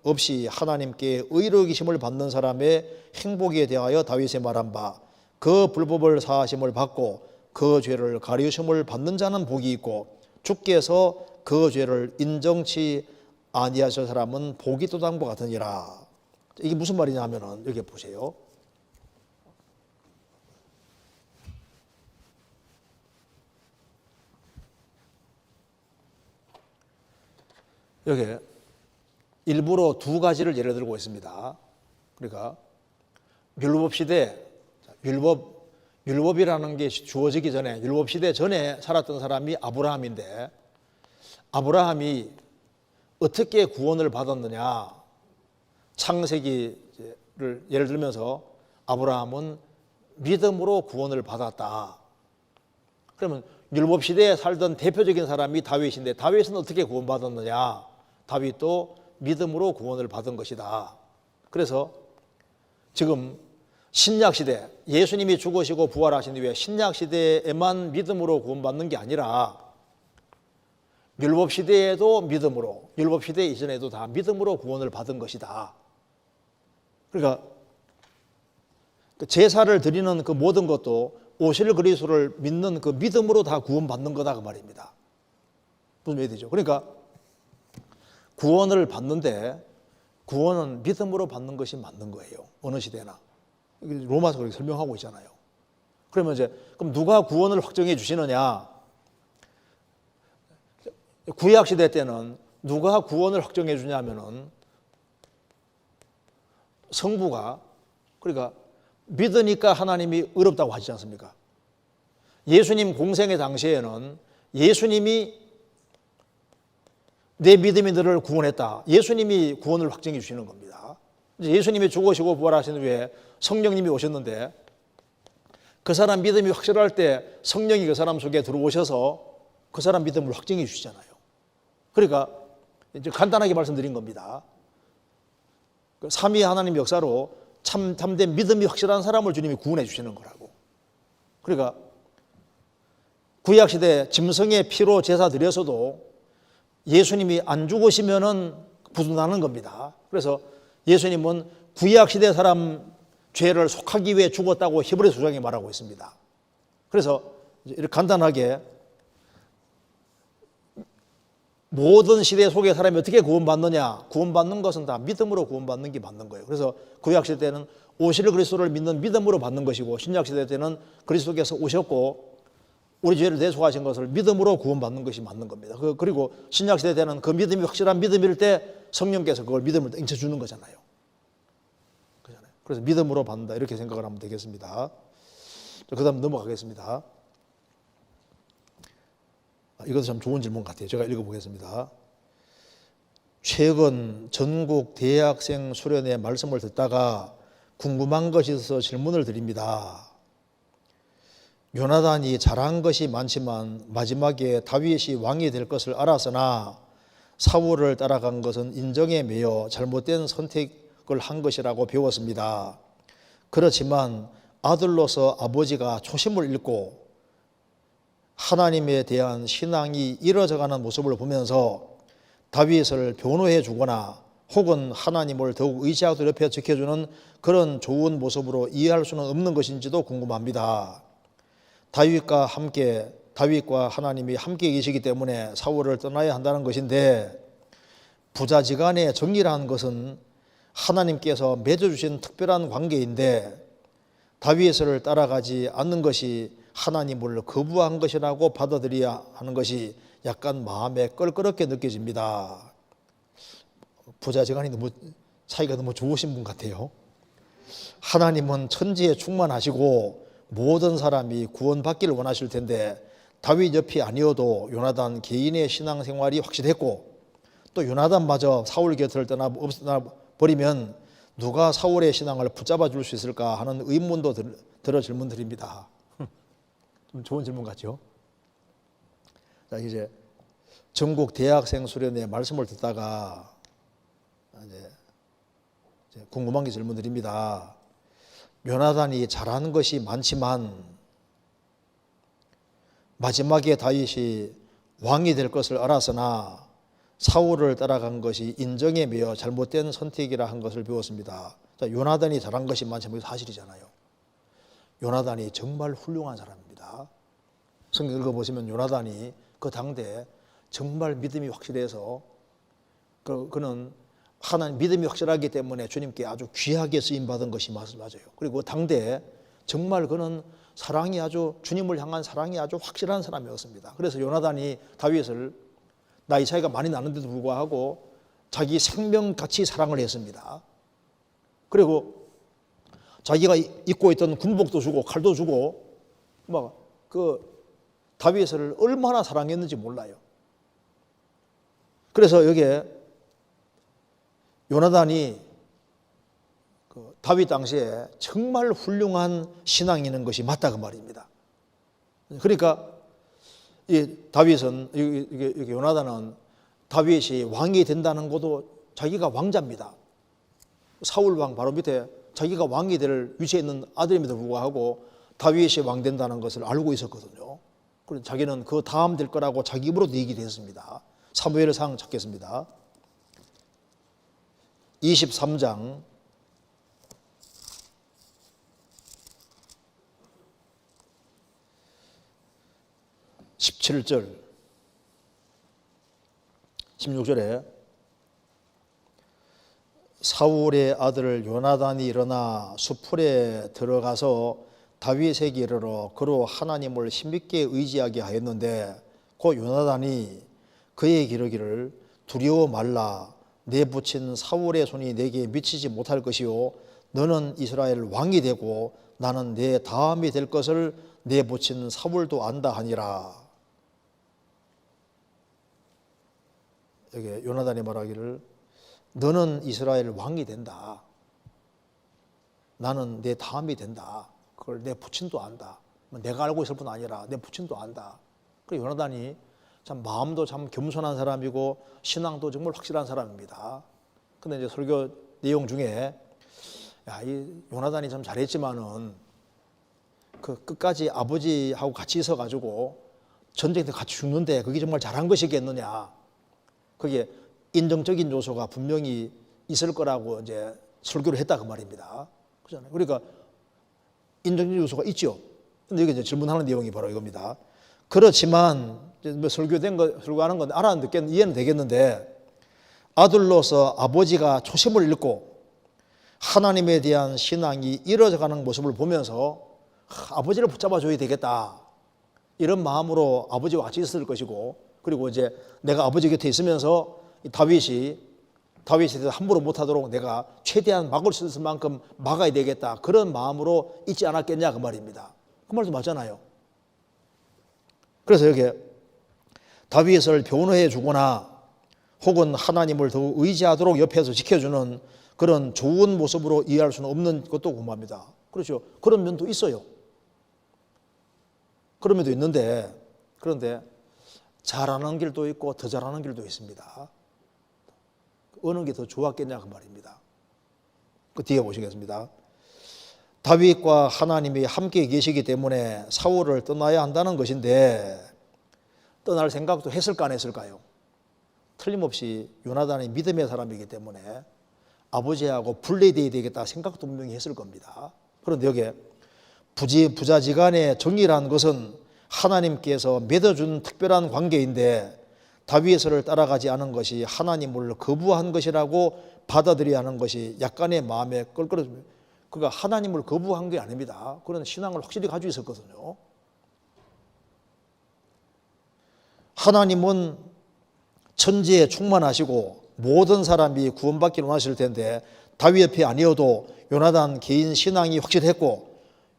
없이 하나님께 의로 여기심을 받는 사람의 행복에 대하여 다윗이 말한 바, 그 불법을 사하심을 받고 그 죄를 가리우심을 받는 자는 복이 있고 주께서 그 죄를 인정치 아니하실 사람은 복이 또 당과 같으니라. 이게 무슨 말이냐 하면은 여기 보세요. 여기 일부러 두 가지를 예를 들고 있습니다. 그러니까 율법 시대, 율법이라는 게 주어지기 전에, 율법 시대 전에 살았던 사람이 아브라함인데, 아브라함이 어떻게 구원을 받았느냐? 창세기를 예를 들면서 아브라함은 믿음으로 구원을 받았다. 그러면 율법 시대에 살던 대표적인 사람이 다윗인데 다윗은 어떻게 구원받았느냐? 다윗도 믿음으로 구원을 받은 것이다. 그래서 지금 신약 시대, 예수님이 죽으시고 부활하신 후에 신약 시대에만 믿음으로 구원받는 게 아니라 율법 시대에도 믿음으로, 율법 시대 이전에도 다 믿음으로 구원을 받은 것이다. 그러니까 제사를 드리는 그 모든 것도 오실 그리스도를 믿는 그 믿음으로 다 구원받는 거다 그 말입니다. 무슨 얘기죠? 그러니까 구원을 받는데 구원은 믿음으로 받는 것이 맞는 거예요. 어느 시대나. 로마서 그렇게 설명하고 있잖아요. 그러면 이제 그럼 누가 구원을 확정해 주시느냐? 구약 시대 때는 누가 구원을 확정해 주냐면은 성부가, 그러니까 믿으니까 하나님이 의롭다고 하시지 않습니까? 예수님 공생의 당시에는 예수님이 내 믿음이 너를 구원했다. 예수님이 구원을 확정해 주시는 겁니다. 예수님이 죽으시고 부활하신 후에 성령님이 오셨는데 그 사람 믿음이 확실할 때 성령이 그 사람 속에 들어오셔서 그 사람 믿음을 확정해 주시잖아요. 그러니까 이제 간단하게 말씀드린 겁니다. 삼위 하나님 역사로 참된 믿음이 확실한 사람을 주님이 구원해 주시는 거라고. 그러니까 구약시대 짐승의 피로 제사 드려서도 예수님이 안 죽으시면은 부도나는 겁니다. 그래서 예수님은 구약시대 사람 죄를 속하기 위해 죽었다고 히브리서 9장에 말하고 있습니다. 그래서 이렇게 간단하게 모든 시대 속의 사람이 어떻게 구원받느냐? 구원받는 것은 다 믿음으로 구원받는 게 맞는 거예요. 그래서 구약시대 때는 오실 그리스도를 믿는 믿음으로 받는 것이고 신약시대 때는 그리스도께서 오셨고 우리 죄를 대속하신 것을 믿음으로 구원받는 것이 맞는 겁니다. 그리고 신약시대 때는 그 믿음이 확실한 믿음일 때 성령께서 그걸 믿음을 땡쳐주는 거잖아요. 그래서 믿음으로 받는다 이렇게 생각을 하면 되겠습니다. 그 다음 넘어가겠습니다. 이것도 참 좋은 질문 같아요. 제가 읽어보겠습니다. 최근 전국 대학생 수련회 말씀을 듣다가 궁금한 것이 있어서 질문을 드립니다. 요나단이 잘한 것이 많지만 마지막에 다윗이 왕이 될 것을 알았으나 사울을 따라간 것은 인정에 매여 잘못된 선택을 한 것이라고 배웠습니다. 그렇지만 아들로서 아버지가 초심을 잃고 하나님에 대한 신앙이 이어져가는 모습을 보면서 다윗을 변호해 주거나 혹은 하나님을 더욱 의지하도록 옆에 지켜주는 그런 좋은 모습으로 이해할 수는 없는 것인지도 궁금합니다. 다윗과 하나님이 함께 계시기 때문에 사울을 떠나야 한다는 것인데 부자지간의 정의라는 것은 하나님께서 맺어주신 특별한 관계인데 다윗을 따라가지 않는 것이 하나님을 거부한 것이라고 받아들여야 하는 것이 약간 마음에 껄끄럽게 느껴집니다. 부자지간이 사이가 너무 좋으신 분 같아요. 하나님은 천지에 충만하시고 모든 사람이 구원받기를 원하실 텐데 다윗 옆이 아니어도 요나단 개인의 신앙생활이 확실했고 또 요나단마저 사울 곁을 떠나버리면 누가 사울의 신앙을 붙잡아 줄 수 있을까 하는 의문도 들어 질문 드립니다. 좀 좋은 질문 같죠? 자, 이제 전국 대학생 수련회 말씀을 듣다가 이제 궁금한 게 질문 드립니다. 요나단이 잘하는 것이 많지만 마지막에 다윗이 왕이 될 것을 알았으나 사울을 따라간 것이 인정에 매여 잘못된 선택이라 한 것을 배웠습니다. 자, 요나단이 잘한 것이 많지만 사실이잖아요. 요나단이 정말 훌륭한 사람입니다. 성경 읽어보시면 요나단이 그 당대에 정말 믿음이 확실해서 그는 하나님 믿음이 확실하기 때문에 주님께 아주 귀하게 쓰임받은 것이 맞아요. 그리고 당대에 정말 그는 사랑이 아주 주님을 향한 사랑이 아주 확실한 사람이었습니다. 그래서 요나단이 다윗을 나이 차이가 많이 나는데도 불구하고 자기 생명같이 사랑을 했습니다. 그리고 자기가 입고 있던 군복도 주고 칼도 주고 다윗을 얼마나 사랑했는지 몰라요. 그래서 여기에 요나단이 다윗 당시에 정말 훌륭한 신앙이 있는 것이 맞다 그 말입니다. 그러니까 이 다윗은 이게 요나단은 다윗이 왕이 된다는 것도 자기가 왕자입니다. 사울 왕 바로 밑에 자기가 왕이 될 위치에 있는 아들임에도 불구하고 다윗이 왕 된다는 것을 알고 있었거든요. 그래서 자기는 그 다음 될 거라고 자기 입으로도 얘기를 했습니다. 사무엘상 찾겠습니다. 23장 17절 16절에 사울의 아들 요나단이 일어나 수풀에 들어가서 다윗에게 이르러 그로 하나님을 힘있게 의지하게 하였는데 그 요나단이 그에게 이르기를 두려워 말라 내 붙인 사울의 손이 내게 미치지 못할 것이요 너는 이스라엘 왕이 되고 나는 내 다음이 될 것을 내 붙인 사울도 안다 하니라. 여기 요나단이 말하기를 너는 이스라엘 왕이 된다. 나는 내 다음이 된다. 그걸 내 부친도 안다. 내가 알고 있을 뿐 아니라 내 부친도 안다. 그래서 요나단이 참 마음도 참 겸손한 사람이고 신앙도 정말 확실한 사람입니다. 근데 이제 설교 내용 중에 야, 이 요나단이 참 잘했지만은 그 끝까지 아버지하고 같이 있어가지고 전쟁 때 같이 죽는데 그게 정말 잘한 것이겠느냐. 그게 인정적인 요소가 분명히 있을 거라고 이제 설교를 했다 그 말입니다. 그렇잖아요. 그러니까 인정적인 요소가 있죠. 근데 여기 이제 질문하는 내용이 바로 이겁니다. 그렇지만 뭐 설교하는 건 이해는 되겠는데 아들로서 아버지가 초심을 잃고 하나님에 대한 신앙이 이어져가는 모습을 보면서 아버지를 붙잡아줘야 되겠다 이런 마음으로 아버지와 같이 있을 것이고 그리고 이제 내가 아버지 곁에 있으면서 다윗에 대해서 함부로 못하도록 내가 최대한 막을 수 있을 만큼 막아야 되겠다 그런 마음으로 있지 않았겠냐 그 말입니다. 그 말도 맞잖아요. 그래서 여기 다윗을 변호해 주거나 혹은 하나님을 더욱 의지하도록 옆에서 지켜주는 그런 좋은 모습으로 이해할 수는 없는 것도 궁금합니다. 그렇죠. 그런 면도 있어요. 그런 면도 있는데 그런데 잘하는 길도 있고 더 잘하는 길도 있습니다. 어느 게 더 좋았겠냐 그 말입니다. 그 뒤에 보시겠습니다. 다윗과 하나님이 함께 계시기 때문에 사울을 떠나야 한다는 것인데 떠날 생각도 했을까 안 했을까요? 틀림없이 요나단이 믿음의 사람이기 때문에 아버지하고 분리되어야 되겠다 생각도 분명히 했을 겁니다. 그런데 여기에 부자지간의 정의라는 것은 하나님께서 맺어준 특별한 관계인데 다윗을 따라가지 않은 것이 하나님을 거부한 것이라고 받아들여야 하는 것이 약간의 마음에 껄끄러집니다. 그가 하나님을 거부한 게 아닙니다. 그런 신앙을 확실히 가지고 있었거든요. 하나님은 천지에 충만하시고 모든 사람이 구원받기를 원하실 텐데 다윗 옆에 아니어도 요나단 개인 신앙이 확실했고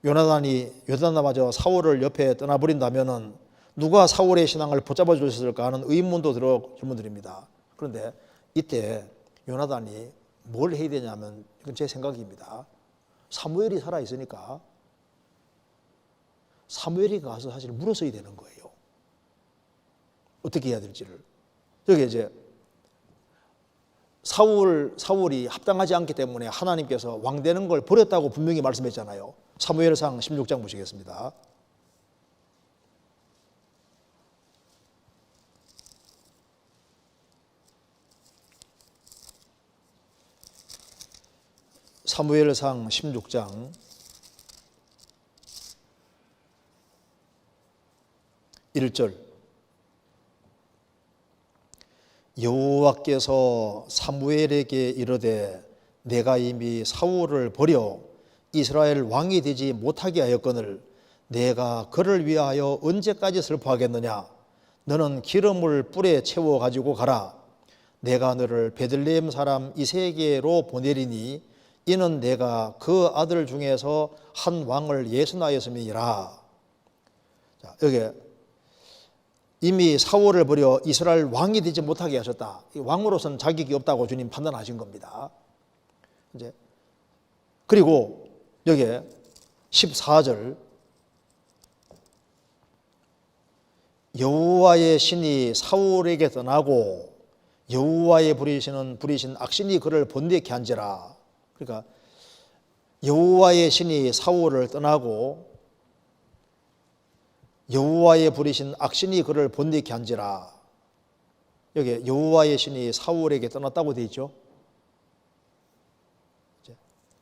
요나단마저 사울을 옆에 떠나버린다면은 누가 사울의 신앙을 붙잡아 주셨을까 하는 의문도 질문드립니다. 그런데 이때 요나단이 뭘 해야 되냐면 이건 제 생각입니다. 사무엘이 살아있으니까 사무엘이 가서 사실 물었어야 되는 거예요. 어떻게 해야 될지를. 여기 이제 사울이 합당하지 않기 때문에 하나님께서 왕 되는 걸 버렸다고 분명히 말씀했잖아요. 사무엘상 16장 보시겠습니다. 사무엘상 16장 1절 여호와께서 사무엘에게 이르되 내가 이미 사울을 버려 이스라엘 왕이 되지 못하게 하였거늘 내가 그를 위하여 언제까지 슬퍼하겠느냐. 너는 기름을 뿔에 채워 가지고 가라. 내가 너를 베들레헴 사람 이새에게로 보내리니 이는 내가 그 아들 중에서 한 왕을 예순하였음이니라. 자, 여기 이미 사울을 버려 이스라엘 왕이 되지 못하게 하셨다. 왕으로서는 자격이 없다고 주님 판단하신 겁니다. 이제 그리고 여기에 14절 여호와의 신이 사울에게 떠나고 여호와의 부리신 악신이 그를 본되게 한지라. 그러니까 여호와의 신이 사울을 떠나고 여호와의 부리신 악신이 그를 본되게 한지라. 여기 여호와의 신이 사울에게 떠났다고 되어 있죠.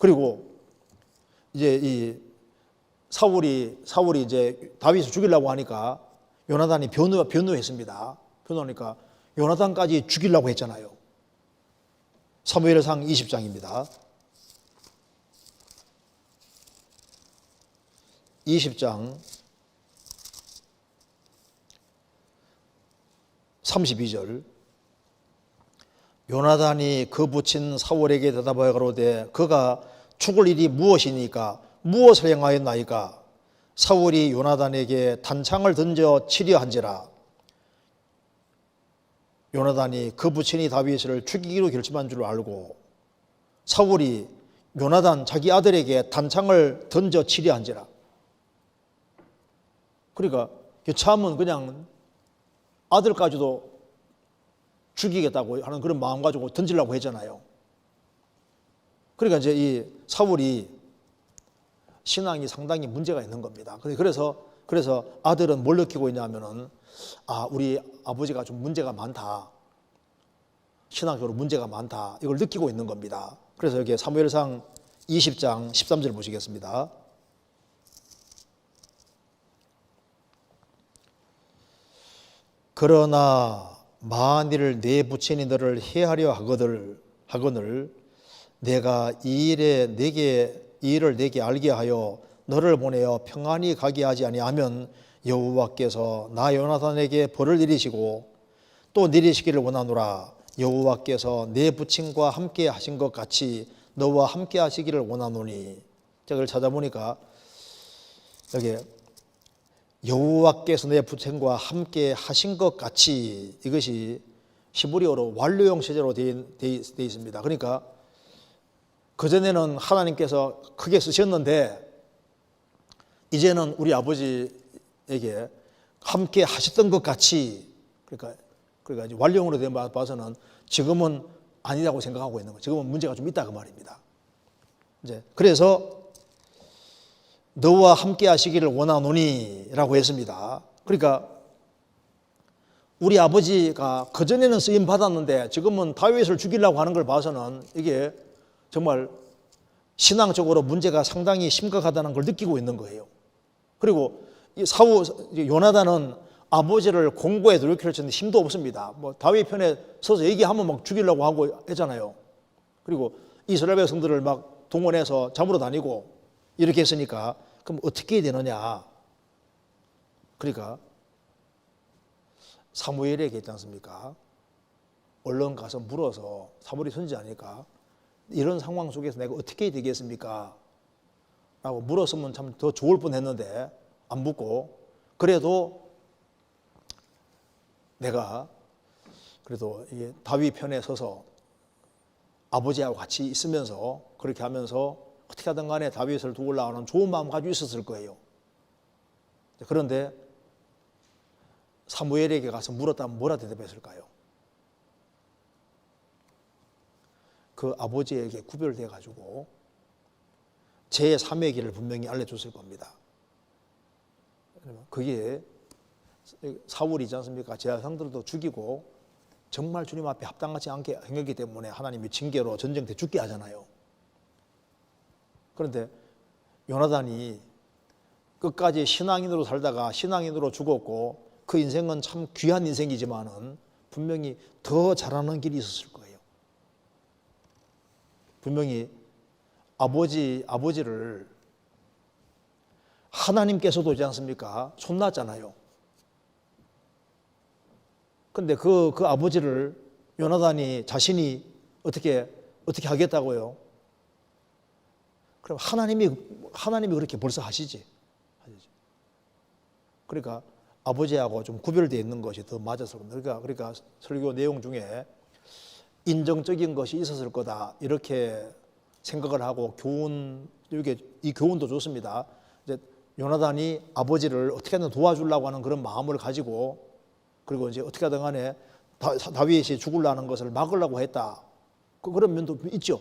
그리고 이제 이 사울이 이제 다윗을 죽이려고 하니까 요나단이 변호했습니다. 변호하니까 요나단까지 죽이려고 했잖아요. 사무엘상 20장입니다. 20장 32절 요나단이 그 부친 사울에게 대답하여 가로되 그가 죽을 일이 무엇이니까 무엇을 행하였나이까. 사울이 요나단에게 단창을 던져 치려 한지라. 요나단이 그 부친이 다윗을 죽이기로 결심한 줄 알고 사울이 요나단 자기 아들에게 단창을 던져 치려 한지라. 그러니까 참은 그냥 아들까지도 죽이겠다고 하는 그런 마음 가지고 던지려고 했잖아요. 그러니까 이제 이 사울이 신앙이 상당히 문제가 있는 겁니다. 그래서 아들은 뭘 느끼고 있냐면은 우리 아버지가 좀 문제가 많다. 신앙적으로 문제가 많다. 이걸 느끼고 있는 겁니다. 그래서 여기 사무엘상 20장 13절 보시겠습니다. 그러나 만일 내 부친이 너를 해하려 하거늘 내가 이 일을 내게 알게 하여 너를 보내어 평안히 가게 하지 아니하면 여호와께서 나 요나단에게 벌을 내리시고 또 내리시기를 원하노라. 여호와께서 내 부친과 함께 하신 것 같이 너와 함께 하시기를 원하노니. 제가 찾아보니까 여기 여호와께서 내 부친과 함께 하신 것 같이, 이것이 히브리어로 완료형 체제로 되어 있습니다. 그러니까 그전에는 하나님께서 크게 쓰셨는데 이제는 우리 아버지에게 함께 하셨던 것 같이, 그러니까 이제 완료형으로 된 봐서는 지금은 아니라고 생각하고 있는 거예요. 지금은 문제가 좀 있다 그 말입니다. 이제 그래서 너와 함께 하시기를 원하노니라고 했습니다. 그러니까 우리 아버지가 그전에는 쓰임 받았는데 지금은 다윗을 죽이려고 하는 걸 봐서는 이게 정말 신앙적으로 문제가 상당히 심각하다는 걸 느끼고 있는 거예요. 그리고 이 요나단은 아버지를 공고에 노력할 수 있는 힘도 없습니다. 뭐 다윗 편에 서서 얘기하면 막 죽이려고 하고 했잖아요. 그리고 이스라엘 백성들을 막 동원해서 잡으러 다니고 이렇게 했으니까 그럼 어떻게 해야 되느냐. 그러니까 사무엘에게 있지 않습니까? 얼른 가서 물어서, 사무엘이 선지자니까 이런 상황 속에서 내가 어떻게 해야 되겠습니까? 라고 물었으면 참 더 좋을 뻔했는데 안 묻고, 그래도 내가 그래도 다윗 편에 서서 아버지하고 같이 있으면서 그렇게 하면서 어떻게 하든 간에 다윗을 도우려고 하는 좋은 마음 가지고 있었을 거예요. 그런데 사무엘에게 가서 물었다면 뭐라 대답했을까요? 그 아버지에게 구별돼 가지고 제3의 길을 분명히 알려줬을 겁니다. 그게 사울이지 않습니까? 제 아상들도 죽이고 정말 주님 앞에 합당하지 않게 행했기 때문에 하나님이 징계로 전쟁 때 죽게 하잖아요. 그런데 요나단이 끝까지 신앙인으로 살다가 신앙인으로 죽었고 그 인생은 참 귀한 인생이지만은 분명히 더 잘하는 길이 있었을 거예요. 분명히 아버지를 하나님께서도 있지 않습니까? 손났잖아요. 근데 그 아버지를 요나단이 자신이 어떻게 하겠다고요? 그럼 하나님이 그렇게 벌써 하시지. 그러니까 아버지하고 좀 구별되어 있는 것이 더 맞았을 겁니다. 그러니까 설교 내용 중에 인정적인 것이 있었을 거다 이렇게 생각을 하고 이 교훈도 좋습니다. 이제 요나단이 아버지를 어떻게든 도와주려고 하는 그런 마음을 가지고, 그리고 이제 어떻게 하든 간에 다윗이 죽으려는 것을 막으려고 했다. 그런 면도 있죠.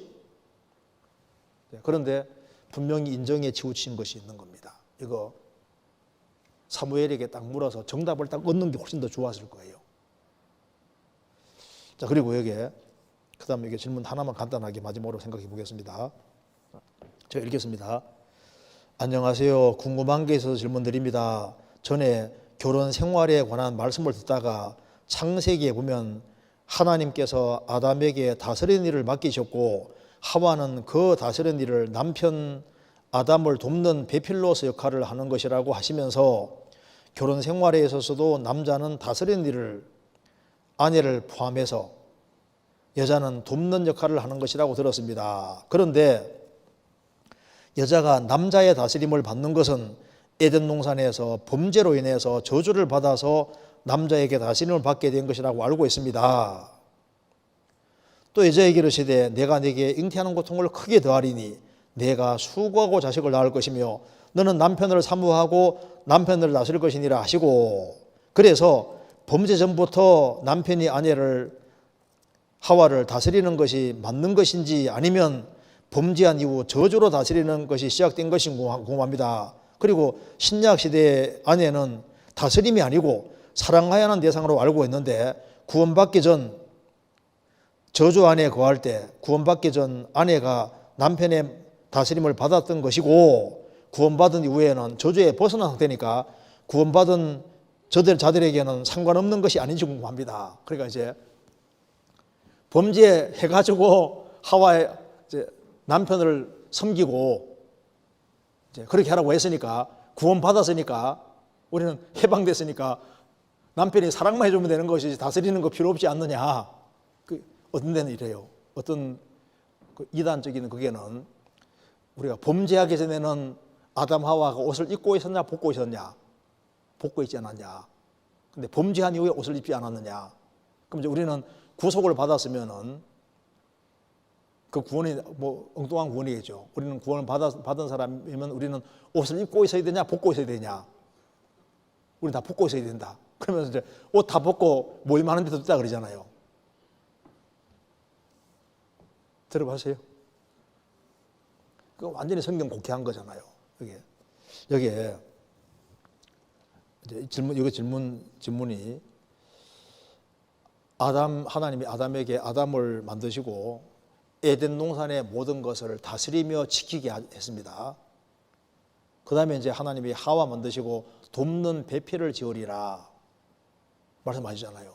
그런데 분명히 인정에 치우친 것이 있는 겁니다. 이거 사무엘에게 딱 물어서 정답을 딱 얻는 게 훨씬 더 좋았을 거예요. 자, 그리고 여기에 그다음에 이게 질문 하나만 간단하게 마지막으로 생각해 보겠습니다. 제가 읽겠습니다. 안녕하세요. 궁금한 게 있어서 질문드립니다. 전에 결혼 생활에 관한 말씀을 듣다가 창세기에 보면 하나님께서 아담에게 다스리는 일을 맡기셨고 하와는 그 다스리는 일을 남편 아담을 돕는 배필로서 역할을 하는 것이라고 하시면서 결혼 생활에 있어서도 남자는 다스리는 일을 아내를 포함해서 여자는 돕는 역할을 하는 것이라고 들었습니다. 그런데 여자가 남자의 다스림을 받는 것은 에덴 동산에서 범죄로 인해서 저주를 받아서 남자에게 다스림을 받게 된 것이라고 알고 있습니다. 또 여자에게 이르시되 내가 네게 잉태하는 고통을 크게 더하리니 내가 수고하고 자식을 낳을 것이며 너는 남편을 사모하고 남편을 다스릴 것이니라 하시고, 그래서 범죄 전부터 남편이 아내를 하와를 다스리는 것이 맞는 것인지 아니면 범죄한 이후 저주로 다스리는 것이 시작된 것인지 궁금합니다. 그리고 신약 시대의 아내는 다스림이 아니고 사랑해야 하는 대상으로 알고 있는데 구원받기 전 저주 안에 거할 때 구원받기 전 아내가 남편의 다스림을 받았던 것이고 구원받은 이후에는 저주에 벗어난 상태니까 구원받은 자들에게는 상관없는 것이 아닌지 궁금합니다. 그러니까 이제 범죄해가지고 하와의 남편을 섬기고 이제 그렇게 하라고 했으니까 구원받았으니까 우리는 해방됐으니까 남편이 사랑만 해주면 되는 것이지 다스리는 거 필요 없지 않느냐. 어떤 데는 이래요. 어떤 이단적인 그게는 우리가 범죄하기 전에는 아담 하와가 옷을 입고 있었냐 벗고 있었냐? 벗고 있지 않았냐? 근데 범죄한 이후에 옷을 입지 않았느냐? 그럼 이제 우리는 구속을 받았으면은 그 구원이 뭐 엉뚱한 구원이겠죠. 우리는 구원을 받은 사람이면 우리는 옷을 입고 있어야 되냐 벗고 있어야 되냐? 우리는 다 벗고 있어야 된다. 그러면서 이제 옷 다 벗고 모임하는 데도 있다 그러잖아요. 들어보세요. 그 완전히 성경 곡해한 거잖아요. 여기에 이제 질문이 하나님이 아담에게 아담을 만드시고 에덴 동산의 모든 것을 다스리며 지키게 했습니다. 그 다음에 이제 하나님이 하와 만드시고 돕는 배필을 지으리라 말씀하시잖아요.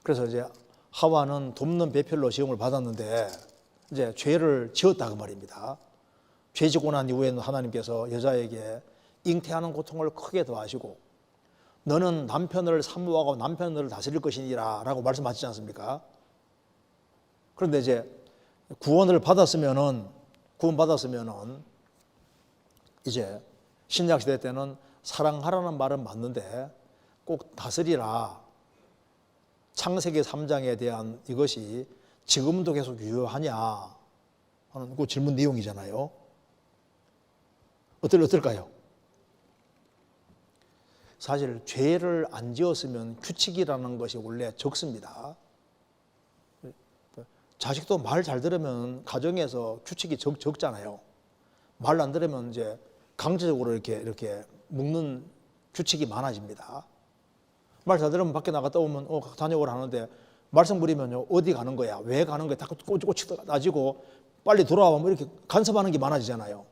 그래서 이제 하와는 돕는 배필로 지음을 받았는데 이제 죄를 지었다 그 말입니다. 죄 지고 난 이후에는 하나님께서 여자에게 잉태하는 고통을 크게 더하시고 너는 남편을 사모하고 남편을 다스릴 것이니라 라고 말씀하시지 않습니까? 그런데 이제 구원받았으면은 이제 신약시대 때는 사랑하라는 말은 맞는데 꼭 다스리라. 창세기 3장에 대한 이것이 지금도 계속 유효하냐 하는 그 질문 내용이잖아요. 어떨까요? 사실 죄를 안 지었으면 규칙이라는 것이 원래 적습니다. 자식도 말 잘 들으면 가정에서 규칙이 적잖아요. 말 안 들으면 이제 강제적으로 이렇게 묶는 규칙이 많아집니다. 말 잘 들으면 밖에 나갔다 오면 다녀오라 하는데 말썽 부리면요 어디 가는 거야? 왜 가는 거야? 다 꼬치꼬치 따지고 빨리 돌아오면 이렇게 간섭하는 게 많아지잖아요.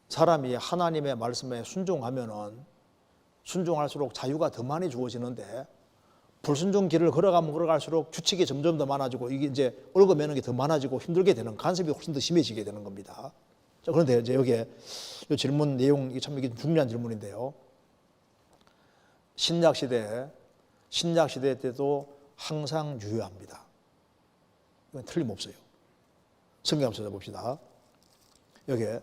사람이 하나님의 말씀에 순종할수록 자유가 더 많이 주어지는데 불순종 길을 걸어가면 걸어갈수록 규칙이 점점 더 많아지고 이게 이제 얽어매는 게 더 많아지고 힘들게 되는 간섭이 훨씬 더 심해지게 되는 겁니다. 자, 그런데 이제 여기에 이 질문 내용 이게 중요한 질문인데요. 신약 시대 때도 항상 유효합니다. 이건 틀림없어요. 성경 한번 찾아봅시다. 여기에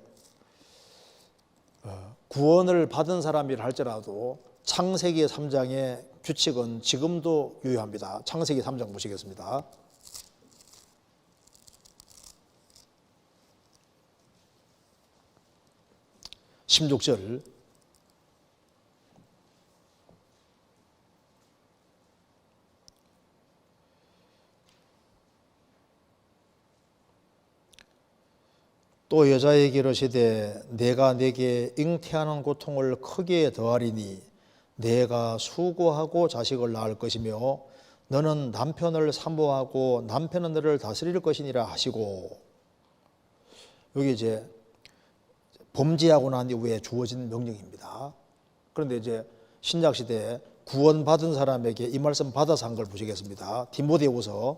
구원을 받은 사람이라 할지라도 창세기 3장의 규칙은 지금도 유효합니다. 창세기 3장 보시겠습니다. 16절. 또 여자에게 이르시되 내가 내게 잉태하는 고통을 크게 더하리니 내가 수고하고 자식을 낳을 것이며 너는 남편을 사모하고 남편은 너를 다스릴 것이니라 하시고, 여기 이제 범죄하고 난 이후에 주어진 명령입니다. 그런데 이제 신약 시대에 구원받은 사람에게 이 말씀 받아서 한 걸 보시겠습니다. 디모데후서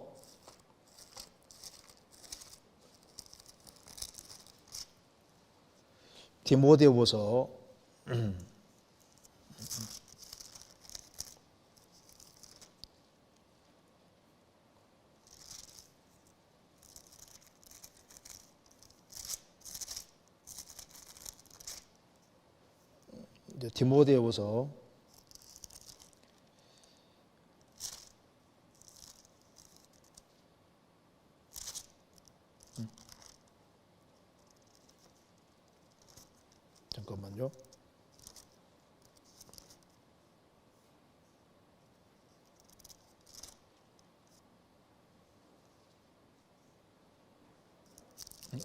잠깐만요.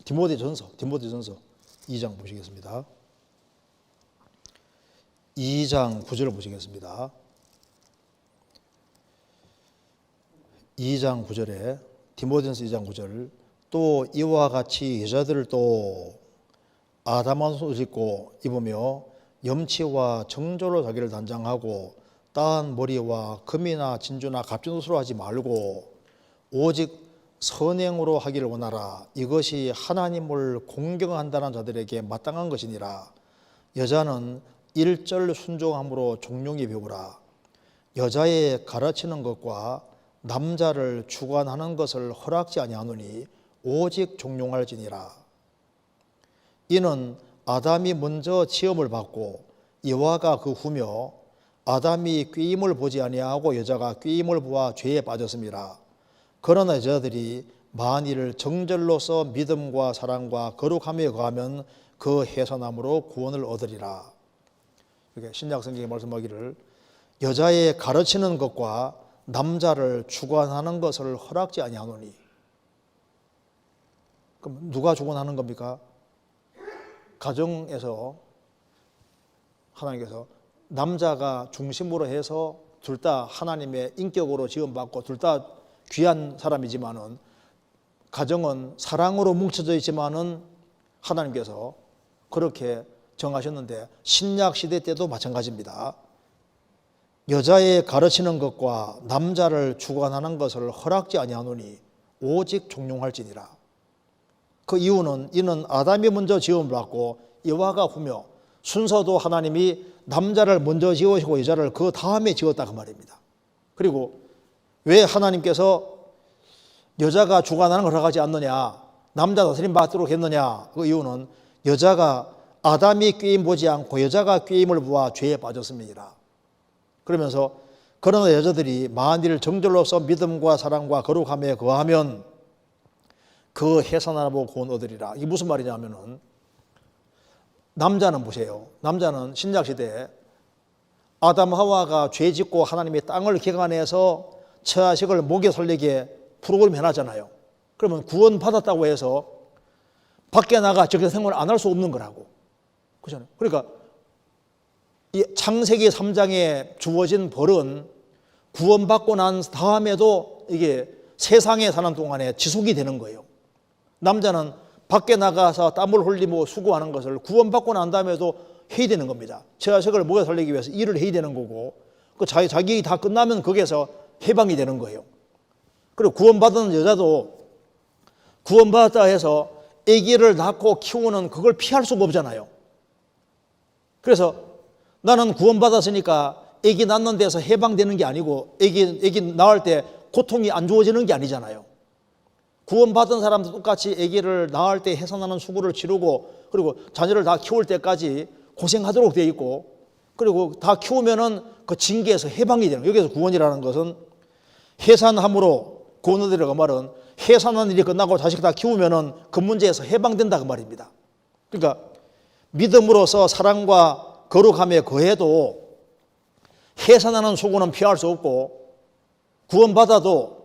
디모데전서 2장 보시겠습니다. 2장 9절 보시겠습니다. 2장 9절에 디모데전서 2장 9절, 또 이와 같이 여자들도 아담한 옷을 입고 입으며 염치와 정조로 자기를 단장하고 따은 머리와 금이나 진주나 값진 옷으로 하지 말고 오직 선행으로 하기를 원하라. 이것이 하나님을 공경한다는 자들에게 마땅한 것이니라. 여자는 일절 순종함으로 종용히 배우라. 여자의 가르치는 것과 남자를 주관하는 것을 허락지 아니하노니 오직 종용할지니라. 이는 아담이 먼저 지음을 받고 여호와가 그 후며 아담이 꾀임을 보지 아니하고 여자가 꾀임을 보아 죄에 빠졌습니다. 그러나 여자들이 만일 정절로서 믿음과 사랑과 거룩함에 거하면 그 해산함으로 구원을 얻으리라. 이렇게 신약 성경에 말씀하기를 여자의 가르치는 것과 남자를 주관하는 것을 허락지 아니하노니. 그럼 누가 주관하는 겁니까? 가정에서 하나님께서 남자가 중심으로 해서 둘 다 하나님의 인격으로 지음받고 둘 다 귀한 사람이지만은 가정은 사랑으로 뭉쳐져 있지만은 하나님께서 그렇게 정하셨는데 신약 시대 때도 마찬가지입니다. 여자의 가르치는 것과 남자를 주관하는 것을 허락지 아니하노니 오직 종용할지니라. 그 이유는 이는 아담이 먼저 지음을 받고 여호와가 후며, 순서도 하나님이 남자를 먼저 지으시고 여자를 그 다음에 지었다 그 말입니다. 그리고 왜 하나님께서 여자가 주관하는 걸 허락하지 않느냐, 남자 다스림 받도록 했느냐, 그 이유는 여자가 아담이 꾀임 보지 않고 여자가 꾀임을 보아 죄에 빠졌습니다. 그러면서 그러나 여자들이 만일 정절로서 믿음과 사랑과 거룩함에 거하면 그 해산하고 구원 얻으리라. 이게 무슨 말이냐면은, 남자는 보세요. 남자는 신약시대에 아담 하와가 죄 짓고 하나님이 땅을 개간해서 처자식을 목에 설리게 프로그램 해놨잖아요. 그러면 구원 받았다고 해서 밖에 나가 저렇게 생활을 안 할 수 없는 거라고. 그렇잖아요. 그러니까 이 창세기 3장에 주어진 벌은 구원받고 난 다음에도 이게 세상에 사는 동안에 지속이 되는 거예요. 남자는 밖에 나가서 땀을 흘리고 수고하는 것을 구원받고 난 다음에도 해야 되는 겁니다. 처자식을 목에 살리기 위해서 일을 해야 되는 거고, 그 자기 일이 다 끝나면 거기에서 해방이 되는 거예요. 그리고 구원받은 여자도 구원받았다 해서 아기를 낳고 키우는 그걸 피할 수가 없잖아요. 그래서 나는 구원받았으니까 아기 낳는 데서 해방되는 게 아니고 아기 낳을 때 고통이 안 주어지는 게 아니잖아요. 구원받은 사람도 똑같이 아기를 낳을 때 해산하는 수고를 치르고 그리고 자녀를 다 키울 때까지 고생하도록 되어 있고, 그리고 다 키우면은 그 징계에서 해방이 되는 거예요. 여기서 구원이라는 것은 해산함으로 구원 얻으리라고 말은 해산하는 일이 끝나고 자식 다 키우면은 그 문제에서 해방된다 그 말입니다. 그러니까 믿음으로서 사랑과 거룩함에 거해도 해산하는 수고는 피할 수 없고, 구원받아도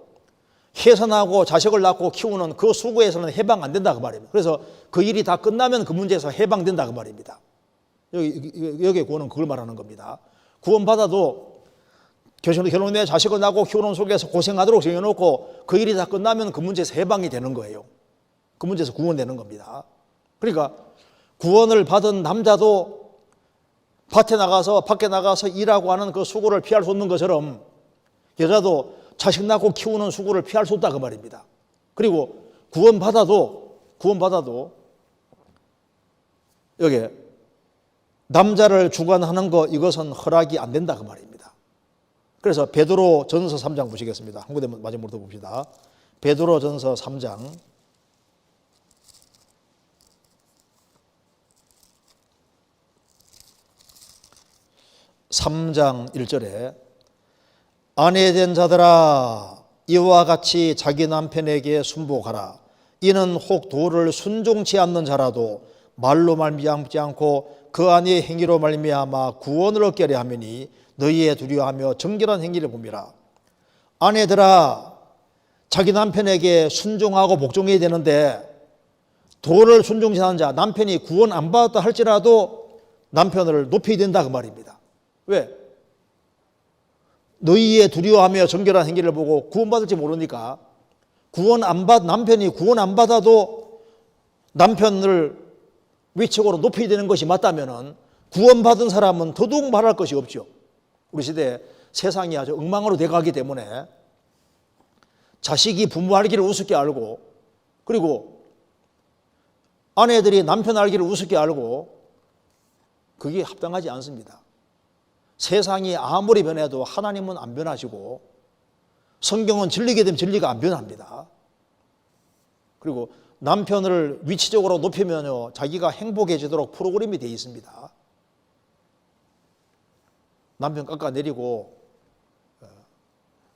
해산하고 자식을 낳고 키우는 그 수고에서는 해방 안 된다 그 말입니다. 그래서 그 일이 다 끝나면 그 문제에서 해방된다 그 말입니다. 여기 구원은 그걸 말하는 겁니다. 구원받아도 결혼해 자식을 낳고 키우는 속에서 고생하도록 정해놓고 그 일이 다 끝나면 그 문제에서 해방이 되는 거예요. 그 문제에서 구원되는 겁니다. 그러니까 구원을 받은 남자도 밖에 나가서 일하고 하는 그 수고를 피할 수 없는 것처럼 여자도 자식 낳고 키우는 수고를 피할 수 없다 그 말입니다. 그리고 구원받아도 여기 남자를 주관하는 것, 이것은 허락이 안 된다 그 말입니다. 그래서 베드로 전서 3장 보시겠습니다. 한 군데 마지막으로 봅시다. 베드로 전서 3장 1절에 아내된 자들아 이와 같이 자기 남편에게 순복하라. 이는 혹 도를 순종치 않는 자라도 말로 말미암지 않고 그 안의 행위로 말미암아 구원을 얻게 하려 함이니 너희의 두려워하며 정결한 행위를 봄이라. 아내들아 자기 남편에게 순종하고 복종해야 되는데 도를 순종치 않는 자, 남편이 구원 안 받았다 할지라도 남편을 높여야 된다 그 말입니다. 왜? 너희의 두려워하며 정결한 행위를 보고 구원받을지 모르니까 남편이 구원 안 받아도 남편을 위축으로 높여야 되는 것이 맞다면 구원받은 사람은 더더욱 말할 것이 없죠. 우리 시대에 세상이 아주 엉망으로 돼가기 때문에 자식이 부모 알기를 우습게 알고 그리고 아내들이 남편 알기를 우습게 알고 그게 합당하지 않습니다. 세상이 아무리 변해도 하나님은 안 변하시고 성경은 진리게 되면 진리가 안 변합니다. 그리고 남편을 위치적으로 높이면요 자기가 행복해지도록 프로그램이 되어 있습니다. 남편 깎아내리고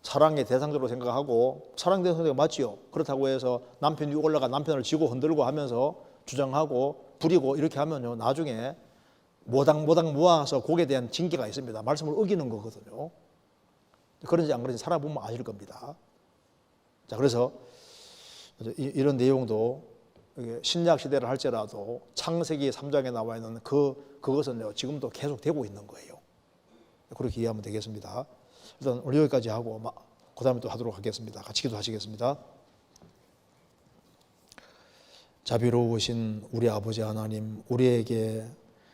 사랑의 대상자로 생각하고 사랑 대상자가 맞지요. 그렇다고 해서 남편 위에 올라가 남편을 쥐고 흔들고 하면서 주장하고 부리고 이렇게 하면요 나중에 모당 모아서 곡에 대한 징계가 있습니다. 말씀을 어기는 거거든요. 그런지 안 그런지 살아보면 아실 겁니다. 자, 그래서 이런 내용도 신약 시대를 할지라도 창세기 3장에 나와 있는 그것은요 지금도 계속 되고 있는 거예요. 그렇게 이해하면 되겠습니다. 일단 오늘 여기까지 하고 그 다음에 또 하도록 하겠습니다. 같이 기도하시겠습니다. 자비로우신 우리 아버지 하나님, 우리에게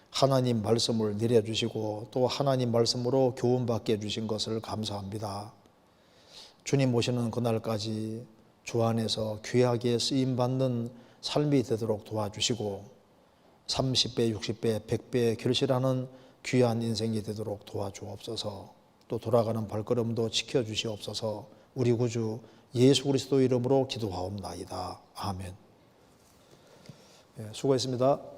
하나님 말씀을 내려주시고 또 하나님 말씀으로 교훈받게 해주신 것을 감사합니다. 주님 오시는 그날까지 주 안에서 귀하게 쓰임받는 삶이 되도록 도와주시고 30배, 60배, 100배 결실하는 귀한 인생이 되도록 도와주옵소서. 또 돌아가는 발걸음도 지켜주시옵소서. 우리 구주 예수 그리스도 이름으로 기도하옵나이다. 아멘. 수고했습니다.